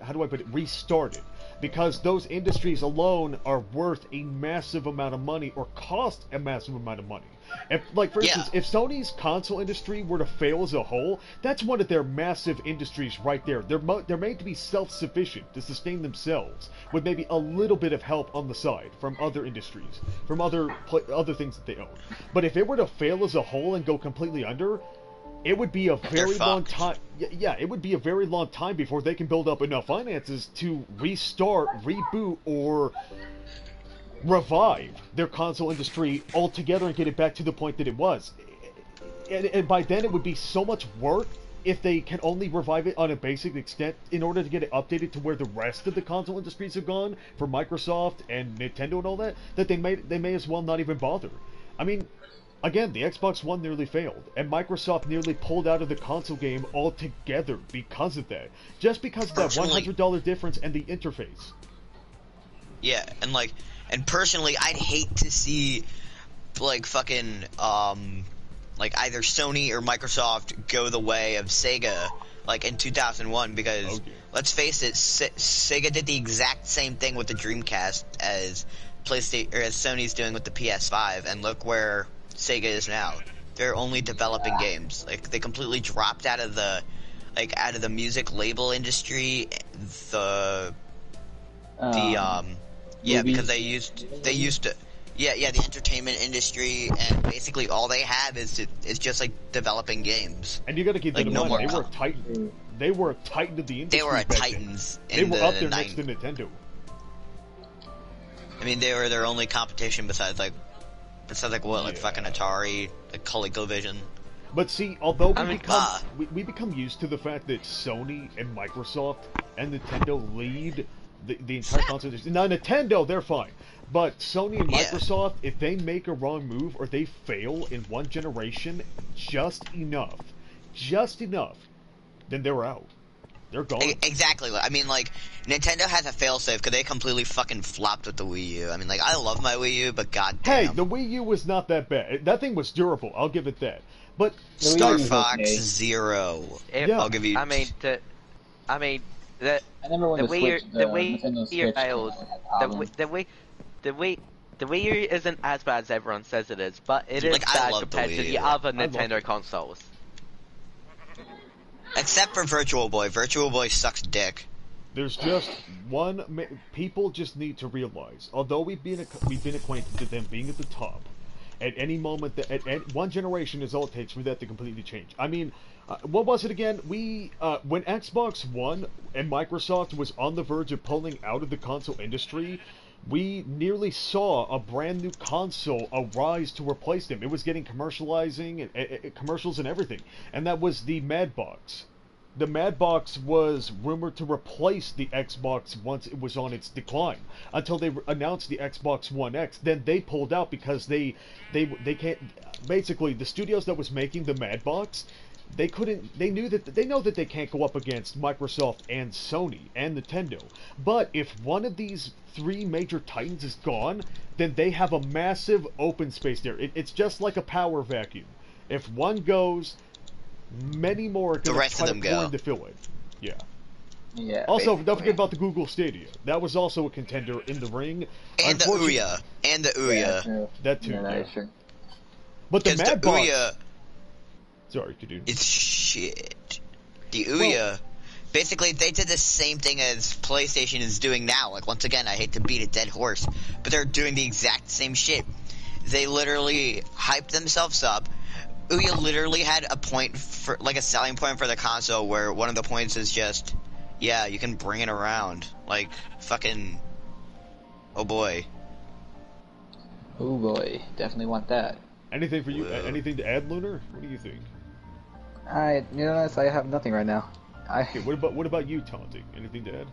how do I put it, restart it. Because those industries alone are worth a massive amount of money or cost a massive amount of money. If, like, for instance, if Sony's console industry were to fail as a whole, that's one of their massive industries right there. They're made to be self-sufficient, to sustain themselves, with maybe a little bit of help on the side from other industries, from other things that they own. But if it were to fail as a whole and go completely under, it would be a very long time. Yeah, it would be a very long time before they can build up enough finances to restart, reboot, or revive their console industry altogether and get it back to the point that it was. And by then it would be so much work if they can only revive it on a basic extent in order to get it updated to where the rest of the console industries have gone for Microsoft and Nintendo and all that they may as well not even bother. I mean, again, the Xbox One nearly failed, and Microsoft nearly pulled out of the console game altogether because of that. Just because of that $100 difference and the interface. Yeah, and personally, I'd hate to see, like, fucking, like, either Sony or Microsoft go the way of Sega, like, in 2001, because, let's face it, Sega did the exact same thing with the Dreamcast as Sony's doing with the PS5, and look where Sega is now. They're only developing games. Like, they completely dropped out of the music label industry, because they used to the entertainment industry, and basically all they have is just like developing games. And you got to keep that in mind. They were a titan of the industry. They were titans. They were up there next to Nintendo. I mean, they were their only competition besides fucking Atari, like ColecoVision. But see, although we become used to the fact that Sony and Microsoft and Nintendo lead the entire console industry. Now, Nintendo, they're fine. But Sony and Microsoft, if they make a wrong move or they fail in one generation just enough, then they're out. They're gone. Exactly. I mean, like, Nintendo has a failsafe because they completely fucking flopped with the Wii U. I mean, like, I love my Wii U, but goddamn. Hey, the Wii U was not that bad. That thing was durable. I'll give it that. But Star Wii U was Fox okay. Zero. Yeah. I'll give you. I mean, the I remember when the the Wii, Switch, the Wii Nintendo U Switch failed. had The problems. Wii U isn't as bad as everyone says it is, but it is Like, I bad love the compared to Wii the U. other love Nintendo it. consoles. Except for Virtual Boy. Virtual Boy sucks dick. There's just people just need to realize, although we've been acquainted to them being at the top, at any moment that at one generation is all it takes for that to completely change. I mean, what was it again? When Xbox One and Microsoft was on the verge of pulling out of the console industry, we nearly saw a brand new console arise to replace them. It was getting commercials and everything, and that was the Madbox. The Madbox was rumored to replace the Xbox once it was on its decline, until they announced the Xbox One X. Then they pulled out because they can't. Basically, the studios that was making the Madbox, they know that they can't go up against Microsoft and Sony and Nintendo. But if one of these three major titans is gone, then they have a massive open space there. It's just like a power vacuum. If one goes, many more are The going to rest try of to them pour go. in to fill it. Yeah. Yeah. Also, don't basically. forget about the Google Stadia. That was also a contender in the ring. And the Unfortunately- Ouya. And the Yeah, Ouya. true. That too, Yeah, that yeah. is true. But the Because the Madbox... Ouya Sorry, continue. is shit. The Ouya... Basically, they did the same thing as PlayStation is doing now. Like, once again, I hate to beat a dead horse, but they're doing the exact same shit. They literally hyped themselves up. Ouya literally had a point for, like, a selling point for the console where one of the points is just, yeah, you can bring it around. Like, fucking, oh boy. Oh boy, definitely want that. Anything for you? Whoa. Anything to add, Lunar? What do you think? I have nothing right now. Okay, what about you, Taunting? Anything to add?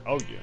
Oh yeah.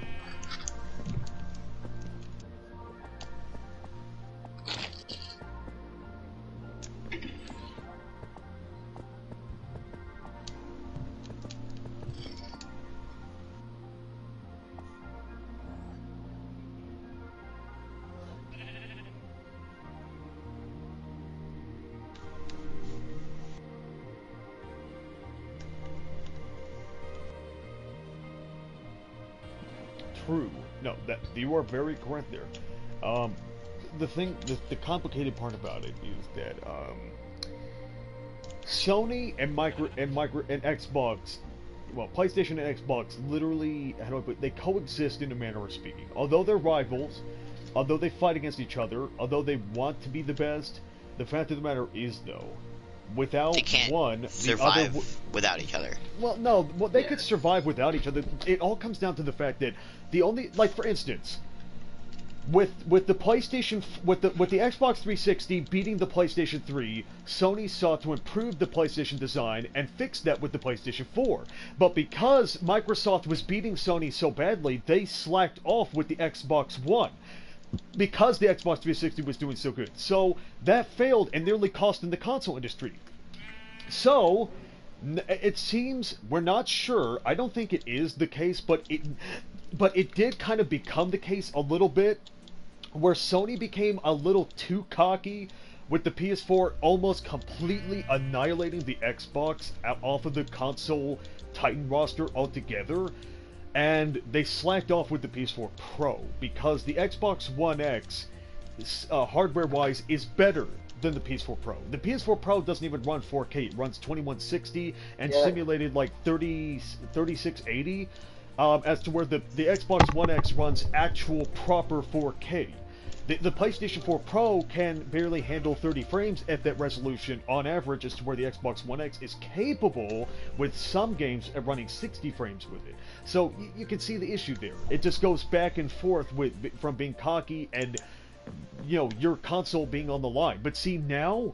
True. No, that you are very correct there. The complicated part about it is that Sony and Xbox, well, PlayStation and Xbox literally, how do I put it, they coexist in a manner of speaking. Although they're rivals, although they fight against each other, although they want to be the best, the fact of the matter is though, without They can't one, the survive other. without each other. Well, no. Well, they could survive without each other. It all comes down to the fact that the only, like, for instance, with the PlayStation, with the Xbox 360 beating the PlayStation 3, Sony sought to improve the PlayStation design and fix that with the PlayStation 4. But because Microsoft was beating Sony so badly, they slacked off with the Xbox One. Because the Xbox 360 was doing so good. So that failed and nearly cost in the console industry. So it seems, we're not sure, I don't think it is the case, but it did kind of become the case a little bit, where Sony became a little too cocky with the PS4 almost completely annihilating the Xbox off of the console Titan roster altogether. And they slacked off with the PS4 Pro because the Xbox One X, hardware-wise, is better than the PS4 Pro. The PS4 Pro doesn't even run 4K. It runs 2160 and simulated like 3680, as to where the Xbox One X runs actual proper 4K. The PlayStation 4 Pro can barely handle 30 frames at that resolution on average, as to where the Xbox One X is capable with some games at running 60 frames with it. So you can see the issue there. It just goes back and forth from being cocky and, you know, your console being on the line. But see, now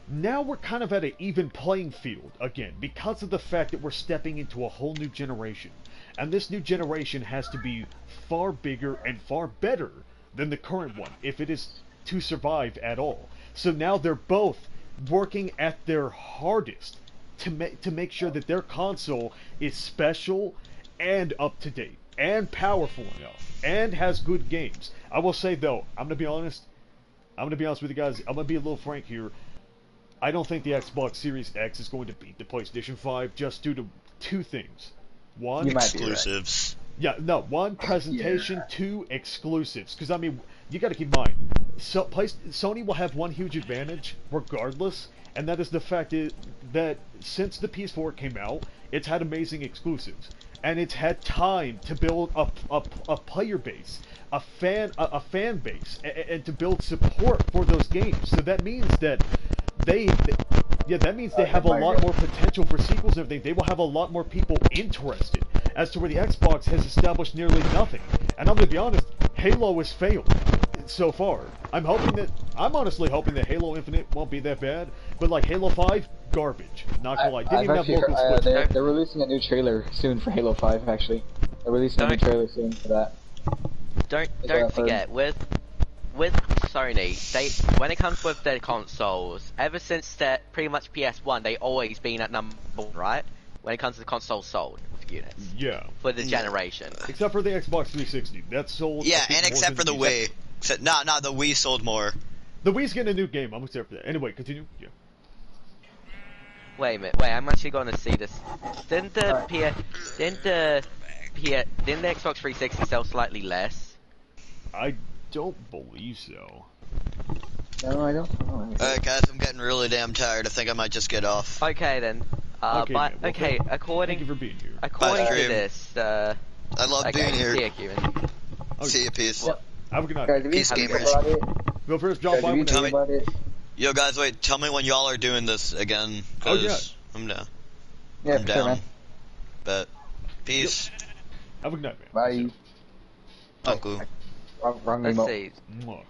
we're kind of at an even playing field again because of the fact that we're stepping into a whole new generation. And this new generation has to be far bigger and far better than the current one if it is to survive at all. So now they're both working at their hardest to make sure that their console is special and up to date and powerful enough and has good games. I will say though, I'm gonna be honest with you guys. I'm gonna be a little frank here. I don't think the Xbox Series X is going to beat the PlayStation 5 just due to two things. One, exclusives. Yeah, no. One, presentation. Two, exclusives. Because I mean, you got to keep in mind, Sony will have one huge advantage regardless, and that is the fact that since the PS4 came out, it's had amazing exclusives, and it's had time to build a player base, a fan base, and to build support for those games. So that means that they have a lot more potential for sequels and everything. They will have a lot more people interested, as to where the Xbox has established nearly nothing. And I'm gonna be honest, Halo has failed so far. I'm honestly hoping that Halo Infinite won't be that bad, but like Halo 5, garbage. Not gonna lie. Didn't even have local splits. They're releasing a new trailer soon for Halo 5, actually. They're releasing a new trailer soon for that. Don't forget, with Sony, when it comes with their consoles, ever since pretty much PS1, they always been at number 1, right? When it comes to the consoles sold with units. Yeah. For the generation. Except for the Xbox 360, that sold. Yeah, and except for the Wii. The Wii sold more. The Wii's getting a new game. I'm excited for that. Anyway, continue. Yeah. Wait a minute. I'm actually going to see this. Didn't the Xbox 360 sell slightly less? I don't believe so. No, I don't. Alright guys, I'm getting really damn tired. I think I might just get off. Okay then. According thank you for being here. According Bye, to stream. this, I love being here. See you, Kieran. See you, peace. Have a good night. Guys, if you Peace, think gamers. about it, Go first, John. guys, if you Five. think about it, Yo guys, wait, tell me when y'all are doing this again, Oh, yeah. cause I'm down. yeah, I'm for sure, down. man. But, peace. Have a good night, man. Bye. Uncle. Wrong Let's emote. see. Mwah.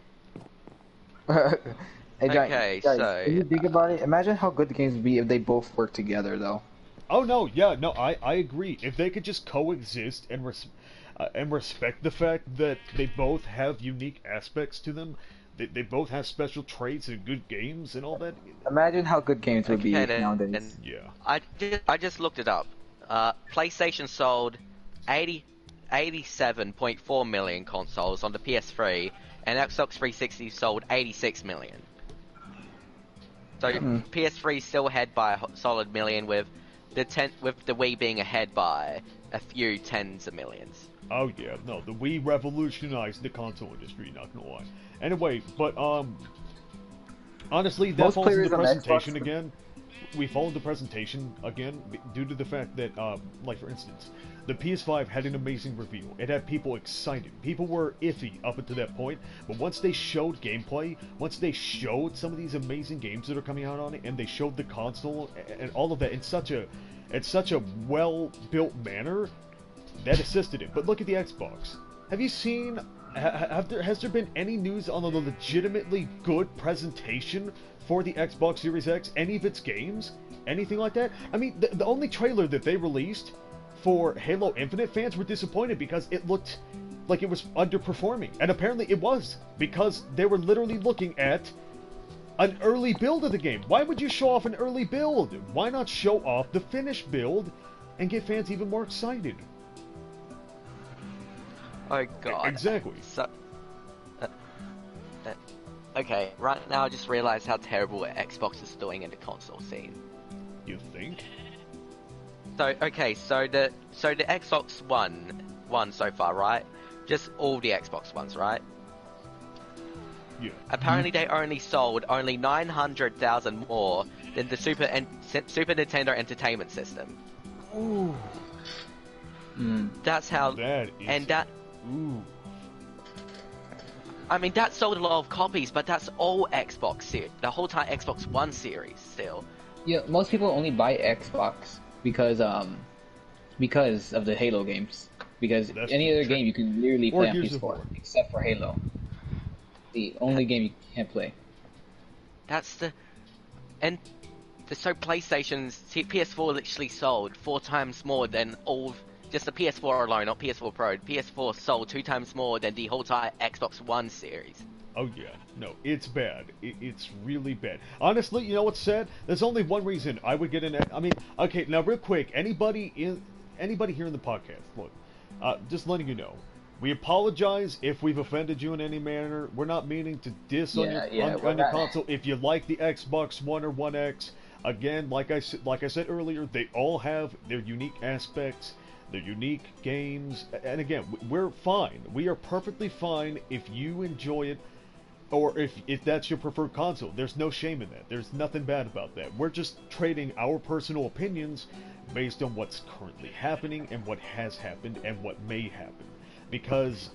Hey, Okay, guys, so- if you think about it, imagine how good the games would be if they both work together, though. Oh no, yeah, no, I agree. If they could just coexist and respect the fact that they both have unique aspects to them, they both have special traits and good games and all that. Imagine how good games would be Okay, then, nowadays. and Yeah. I just looked it up. PlayStation sold 87.4 million consoles on the PS3, and Xbox 360 sold 86 million. So PS3 still ahead by a solid million, with the Wii being ahead by a few tens of millions. Oh yeah, no, the Wii revolutionized the console industry, not gonna lie. Anyway, but honestly, that Most falls into players on presentation Xbox- again. We fall into presentation again due to the fact that, like for instance, the PS5 had an amazing reveal. It had people excited. People were iffy up until that point, but once they showed gameplay, once they showed some of these amazing games that are coming out on it, and they showed the console and all of that in such a well-built manner, that assisted it. But look at the Xbox. Have you seen? Has there been any news on a legitimately good presentation for the Xbox Series X? Any of its games? Anything like that? I mean, the only trailer that they released for Halo Infinite, fans were disappointed because it looked like it was underperforming. And apparently it was, because they were literally looking at an early build of the game. Why would you show off an early build? Why not show off the finished build and get fans even more excited? Oh god. Exactly. So, okay, right now I just realized how terrible Xbox is doing in the console scene. You think? So okay, so the Xbox One so far, right? Just all the Xbox Ones, right? Yeah. Apparently they only sold 900,000 more than the Super Nintendo Entertainment System. Ooh. That's how. That is. Ooh. I mean, that sold a lot of copies, but that's all Xbox series. The whole time Xbox One series still. Yeah, most people only buy Xbox because of the Halo games. Because That's any other true. game you can literally Or play on Gears of PS4, War. except for Halo. The only game you can't play. So PlayStation's PS4 literally sold 4 times more than all just the PS4 alone, not PS4 Pro. PS4 sold 2 times more than the whole entire Xbox One series. Oh yeah, no, it's bad. It's really bad. Honestly, you know what's sad? There's only one reason I would get an. I mean, okay, now real quick, anybody here in the podcast, look, just letting you know, we apologize if we've offended you in any manner. We're not meaning to diss on your console. If you like the Xbox One or One X, again, like I said earlier, they all have their unique aspects. They're unique games, and again, we're fine. We are perfectly fine if you enjoy it, or if that's your preferred console. There's no shame in that. There's nothing bad about that. We're just trading our personal opinions based on what's currently happening and what has happened and what may happen. Because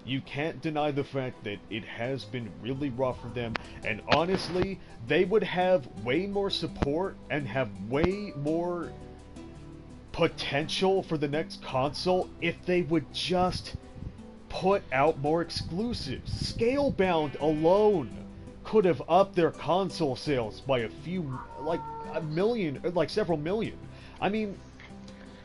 you can't deny the fact that it has been really rough for them, and honestly, they would have way more support and have way more potential for the next console if they would just put out more exclusives. Scalebound alone could have upped their console sales by a few, like a million, like several million. I mean,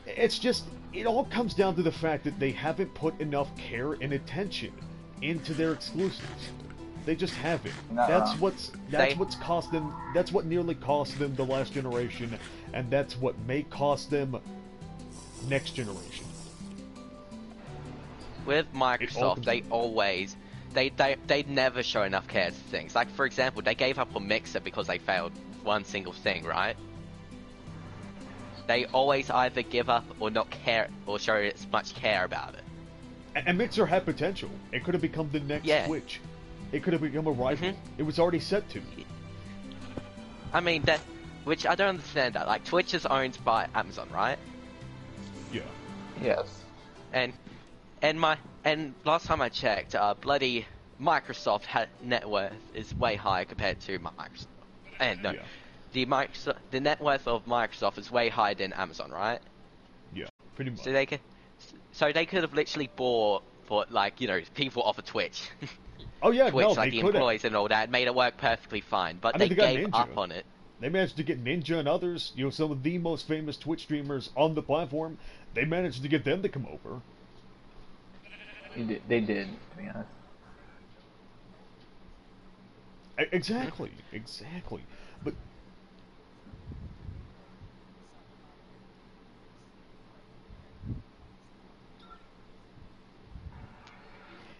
it's just, it all comes down to the fact that they haven't put enough care and attention into their exclusives. They just haven't. That's what's cost them. That's what nearly cost them the last generation, and that's what may cost them next generation. With Microsoft, they never show enough care to things. Like, for example, they gave up on Mixer because they failed one single thing, right? They always either give up or not care, or show as much care about it. And Mixer had potential. It could have become the next Twitch. It could have become a rival. It was already set to. I mean, which I don't understand that. Like, Twitch is owned by Amazon, right? Yeah. Yes. And last time I checked, bloody Microsoft net worth is way higher compared to Microsoft. And no, the net worth of Microsoft is way higher than Amazon, right? Yeah, pretty much. So they could have literally bought for, like, you know, people off of Twitch. Oh yeah, Twitch, no, like they the employees and all that, made it work perfectly fine. But they gave up on it. They managed to get Ninja and others, you know, some of the most famous Twitch streamers on the platform. They managed to get them to come over. They did, to be honest. Exactly. But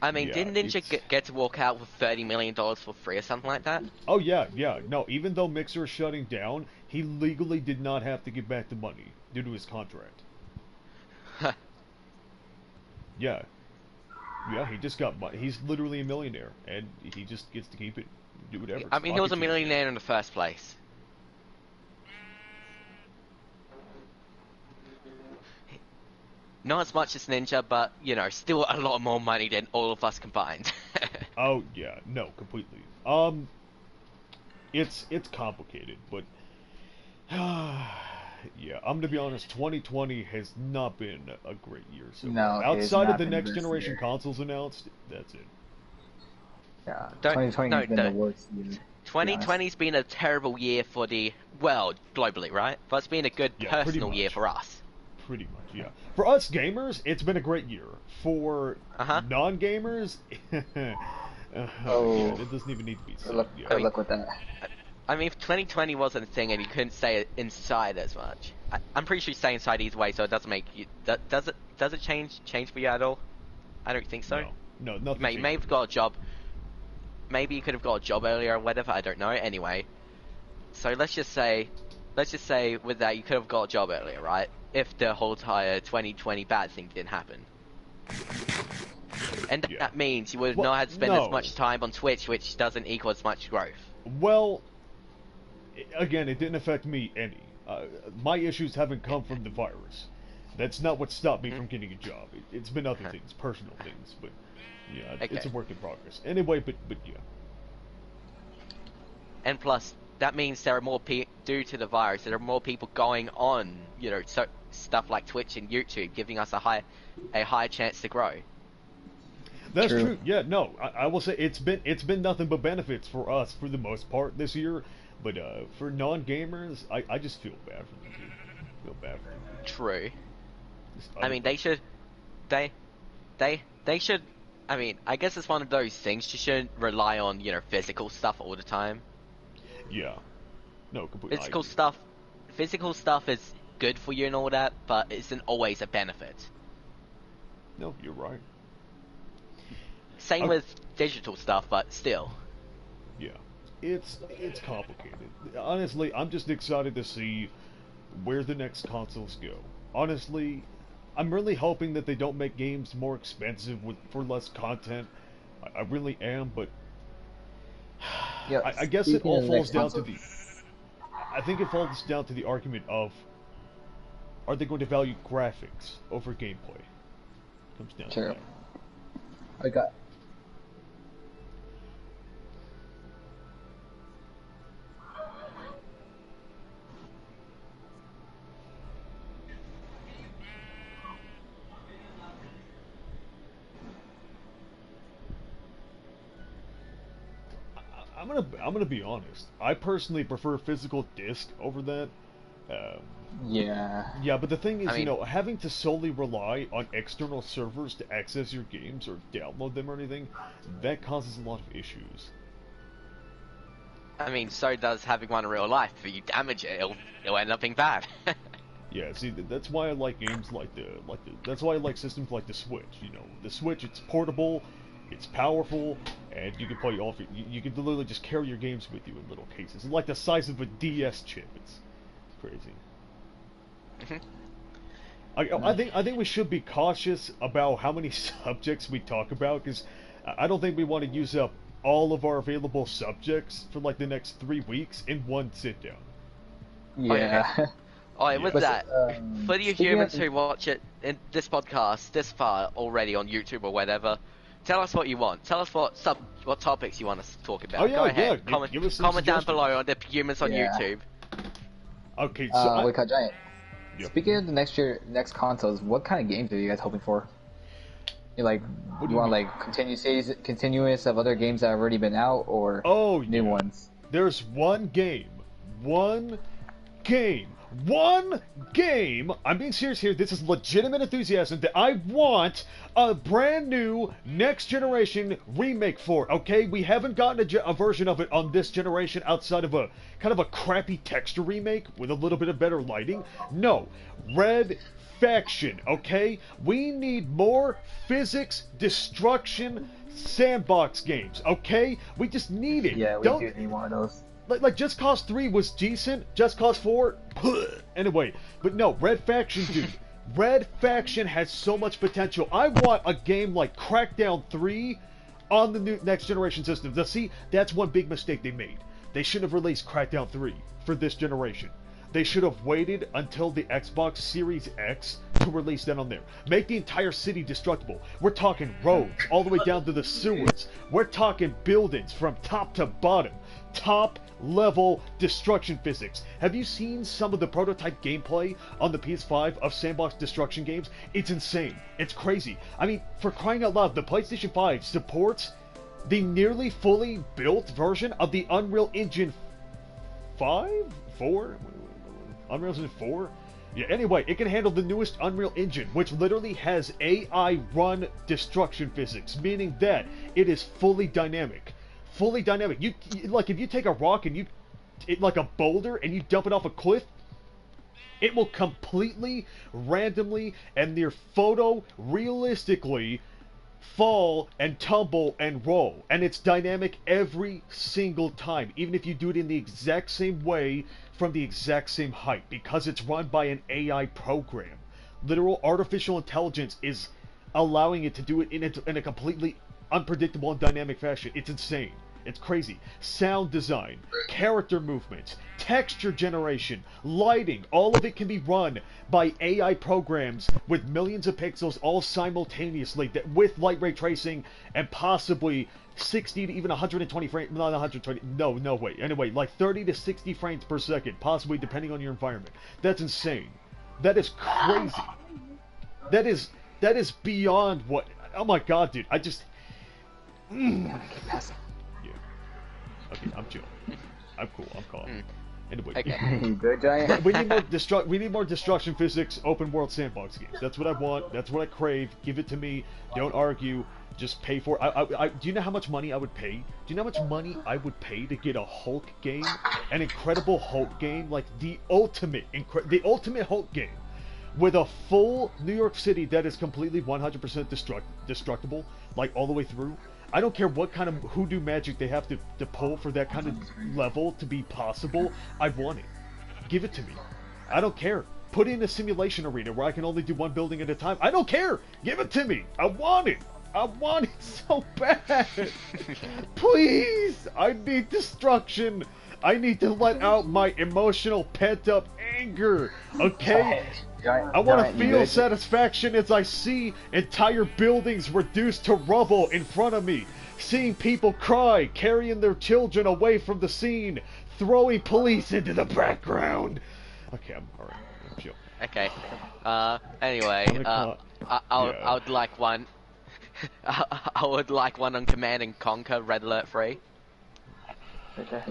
I mean, didn't Ninja get to walk out with $30 million for free or something like that? Oh yeah. No, even though Mixer is shutting down, he legally did not have to give back the money due to his contract. Yeah, he just got money. He's literally a millionaire, and he just gets to keep it, do whatever. I mean, he was a millionaire in the first place. Not as much as Ninja, but, you know, still a lot more money than all of us combined. Oh yeah, no, completely. It's complicated, but yeah, I'm gonna be honest. 2020 has not been a great year so far. Outside of the next generation consoles announced, that's it. Yeah, 2020 has been the worst year. 2020's been a terrible year for the world globally, right? But it's been a good personal year for us. Pretty much, yeah. For us gamers, it's been a great year. For non-gamers, yeah, it doesn't even need to be said. Good luck with that. I mean, if 2020 wasn't a thing and you couldn't stay inside as much, I'm pretty sure you stay inside either way, so it doesn't make you. Does it change for you at all? I don't think so. No, nothing. You may have got a job. Maybe you could have got a job earlier or whatever. I don't know. Anyway, so let's just say with that you could have got a job earlier, right? If the whole entire 2020 bad thing didn't happen. And that means you would not have to spend as much time on Twitch, which doesn't equal as much growth. Well, again, it didn't affect me any. My issues haven't come from the virus. That's not what stopped me from getting a job. It's been other things, personal things, but yeah, it's a work in progress. Anyway, but yeah. And plus, that means there are more due to the virus. There are more people going on, you know, stuff like Twitch and YouTube, giving us a higher chance to grow. That's true. Yeah, no, I will say it's been nothing but benefits for us for the most part this year. But for non-gamers, I just feel bad for them. Feel bad for them. True. I mean, they should. They should. I mean, I guess it's one of those things. You shouldn't rely on physical stuff all the time. Yeah. No, completely. Physical stuff is good for you and all that, but it isn't always a benefit. No, you're right. Same with digital stuff, but still. Yeah, it's complicated. Honestly, I'm just excited to see where the next consoles go. Honestly, I'm really hoping that they don't make games more expensive for less content. I really am, but Yeah, I guess it all falls down to the. I think it falls down to the argument of, are they going to value graphics over gameplay? Comes down to that. I got. I'm gonna be honest. I personally prefer physical disc over that. Yeah. Yeah, but the thing is, having to solely rely on external servers to access your games or download them or anything, that causes a lot of issues. I mean, so does having one in real life. If you damage it, it'll end up being bad. Yeah, see, that's why I like games that's why I like systems like the Switch. The Switch, it's portable, it's powerful, and you can play you can literally just carry your games with you in little cases. It's like the size of a DS chip. It's crazy. I think we should be cautious about how many subjects we talk about, because I don't think we want to use up all of our available subjects for like the next 3 weeks in one sit down. Yeah. With that, for you humans who watch it in this podcast this far already on YouTube or whatever, tell us what you want. Tell us what topics you want us to talk about. Oh, yeah, Go ahead. yeah. Give us some comment down suggestions. below on the humans on YouTube. Okay, so Wait, Giant. Yep. Speaking of the next consoles, what kind of games are you guys hoping for? You want like continuous of other games that have already been out, or new ones? There's one game. I'm being serious here. This is legitimate enthusiasm that I want a brand new next generation remake for. Okay, we haven't gotten a version of it on this generation outside of a kind of a crappy texture remake with a little bit of better lighting. No, Red Faction. Okay, we need more physics destruction sandbox games. Okay, we just need it. Yeah, we do need one of those. Like Just Cause 3 was decent, Just Cause 4, anyway, but no, Red Faction, dude. Red Faction has so much potential. I want a game like Crackdown 3 on the new next generation systems. Now, see, that's one big mistake they made. They should have released Crackdown 3 for this generation. They should have waited until the Xbox Series X to release that on there. Make the entire city destructible. We're talking roads all the way down to the sewers. We're talking buildings from top to bottom. Top level destruction physics. Have you seen some of the prototype gameplay on the PS5 of sandbox destruction games? It's insane. It's crazy. I mean, for crying out loud, the PlayStation 5 supports the nearly fully built version of the Unreal Engine 5? 4? Unreal Engine 4? Yeah, anyway, it can handle the newest Unreal Engine, which literally has AI run destruction physics, meaning that it is fully dynamic. Fully dynamic. You like, if you take a rock and like a boulder, and you dump it off a cliff, it will completely randomly and near photorealistically fall and tumble and roll, and it's dynamic every single time, even if you do it in the exact same way from the exact same height, because it's run by an AI program. Literal artificial intelligence is allowing it to do it in a completely unpredictable and dynamic fashion. It's insane. It's crazy. Sound design, character movements, texture generation, lighting, all of it can be run by AI programs with millions of pixels all simultaneously, with light ray tracing and possibly 60 to even 120 frames, not 120, no way. Anyway, like 30 to 60 frames per second, possibly depending on your environment. That's insane. That is crazy. That is beyond what, oh my god, dude, I just... Yeah. Okay, I'm chill. I'm cool. I'm calm. Anyway, Okay. You good, Giant? we need more destruction physics, open world sandbox games. That's what I want. That's what I crave. Give it to me. Don't argue. Just pay for it. Do you know how much money I would pay? Do you know how much money I would pay to get a Hulk game, an Incredible Hulk game, like the ultimate Hulk game, with a full New York City that is completely 100% destructible, like all the way through? I don't care what kind of hoodoo magic they have to pull for that kind of level to be possible. I want it. Give it to me. I don't care. Put in a simulation arena where I can only do one building at a time. I don't care. Give it to me. I want it. I want it so bad. Please. I need destruction. I need to let out my emotional pent-up anger. Okay? I want to feel satisfaction as I see entire buildings reduced to rubble in front of me, seeing people cry, carrying their children away from the scene, throwing police into the background. Okay, I'm alright. I'm chill. Okay. Anyway, I would like one. I would like one on Command and Conquer Red Alert 3. Okay.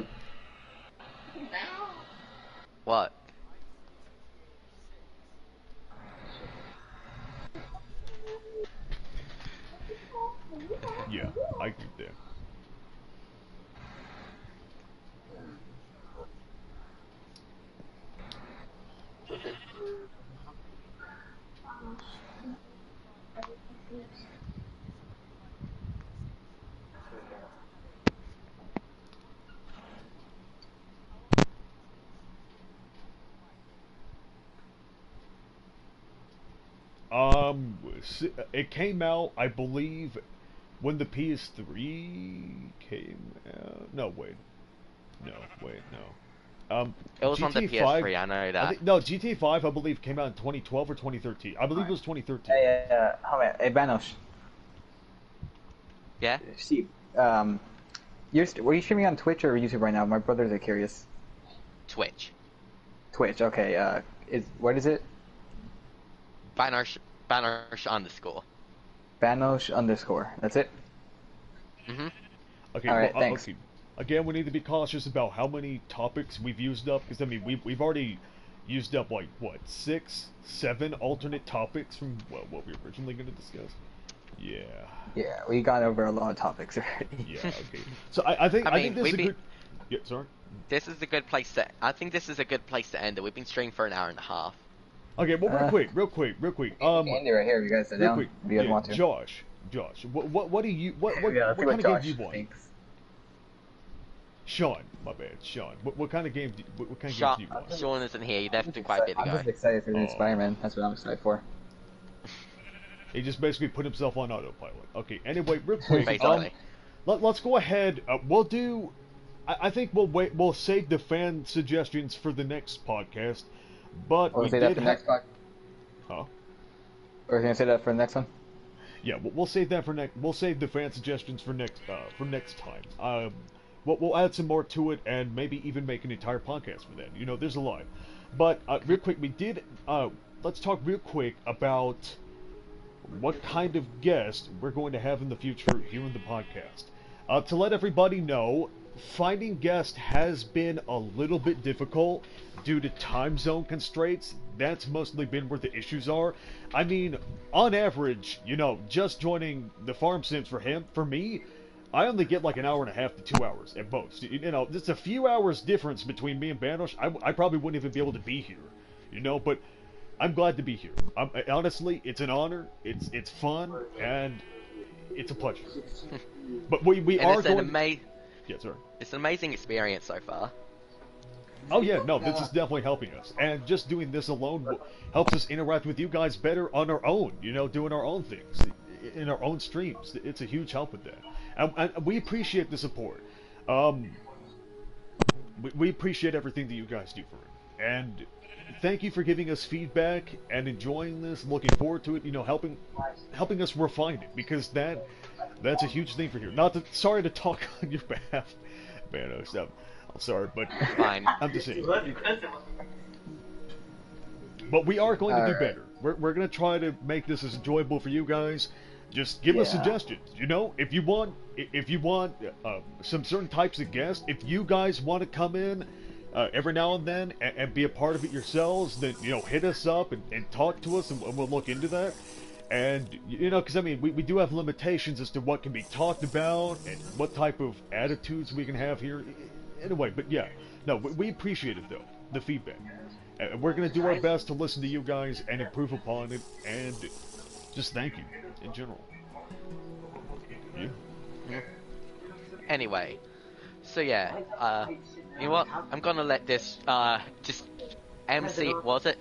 What? Yeah, I agree there. It came out, I believe, when the PS3 came out. No, wait. No. It was GTA on the PS3, I know that. No, GTA 5, I believe, came out in 2012 or 2013. I believe it was 2013. Hey, hey, Banosh. Yeah? Steve, were you streaming on Twitch or YouTube right now? My brothers are curious. Twitch. Twitch, okay. What is it? Banosh underscore. Banosh underscore. That's it? Mm-hmm. Okay, all right, thanks. Okay. Again, we need to be cautious about how many topics we've used up, because, I mean, we've already used up, like, what, 6, 7 alternate topics from, well, what we were originally going to discuss? Yeah. Yeah, we got over a lot of topics already. Yeah, okay. So I think this is a good... Yeah, sorry? This is a good place to... I think this is a good place to end it. We've been streaming for an hour and a half. Okay, well, real quick. End it right here if you guys sit down. Quick. If you guys want to. Josh, what do you... What kind of game do you want? Thanks. Sean, my bad, Sean. What kind of game do you want? Sean isn't here. He left quite a bit ago. I'm just excited for the new Spider-Man. That's what I'm excited for. He just basically put himself on autopilot. Okay, anyway, real quick. Basically. Let's go ahead. We'll do... I think we'll save the fan suggestions for the next podcast. But we did next podcast. Huh? Or are you gonna say that for the next one? Yeah, we'll save that for next. We'll save the fan suggestions for next time. We'll add some more to it and maybe even make an entire podcast for that. You know, there's a lot. But real quick, we did. Let's talk real quick about what kind of guest we're going to have in the future here in the podcast. To let everybody know, finding guests has been a little bit difficult due to time zone constraints. That's mostly been where the issues are. I mean, on average, you know, just joining the Farm Sims for me, I only get like an hour and a half to 2 hours at most. You know, it's a few hours difference between me and Banosh. I probably wouldn't even be able to be here, you know, but I'm glad to be here. Honestly, it's an honor, it's fun, and it's a pleasure. But we are going... Yeah, sorry. It's an amazing experience so far. Oh yeah, no, this is definitely helping us. And just doing this alone helps us interact with you guys better on our own, you know, doing our own things, in our own streams. It's a huge help with that. And we appreciate the support. We appreciate everything that you guys do for it. And thank you for giving us feedback and enjoying this, looking forward to it, you know, helping us refine it, because that's a huge thing for here. Sorry to talk on your behalf, man. I'm sorry, but fine. I'm just saying. But we are going to do better. We're going to try to make this as enjoyable for you guys. Just give us suggestions. You know, if you want some certain types of guests, if you guys want to come in every now and then and be a part of it yourselves, then, hit us up and talk to us, and we'll look into that. And, because, I mean, we do have limitations as to what can be talked about and what type of attitudes we can have here. Anyway, but yeah. No, we appreciate it, though, the feedback. And we're going to do our best to listen to you guys and improve upon it, and just thank you, in general. Yeah. Anyway, so yeah, you know what? I'm gonna let this, just MC, forgot the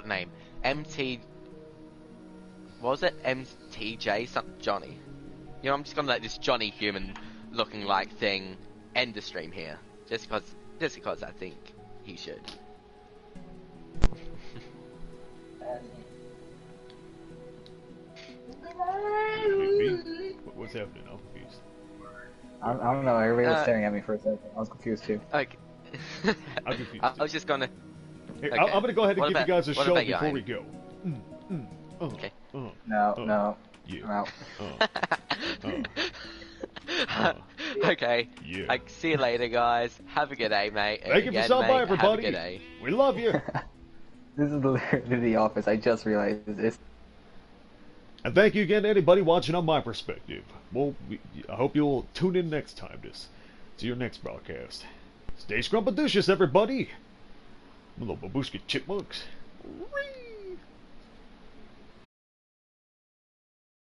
name. MTJ, something, Johnny. I'm just gonna let this Johnny human looking like thing end the stream here. Just because I think he should. What's happening? I'm confused. I don't know. Everybody was staring at me for a second. I was confused too. Okay. I'm confused. I was just gonna. Hey, Okay. I'm gonna go ahead and What give about- you guys a what show about you, before Ian? we go. Okay. No. Yeah. I'm out. Okay. Yeah. Like, see you later, guys. Have a good day, mate. Thank you for Again, stopping by, mate, have a everybody. good day. We love you. This is literally the office. I just realized this. And thank you again to anybody watching on my perspective. Well, I hope you'll tune in next time to your next broadcast. Stay scrumptious, everybody. Little babushka chipmunks. Whee!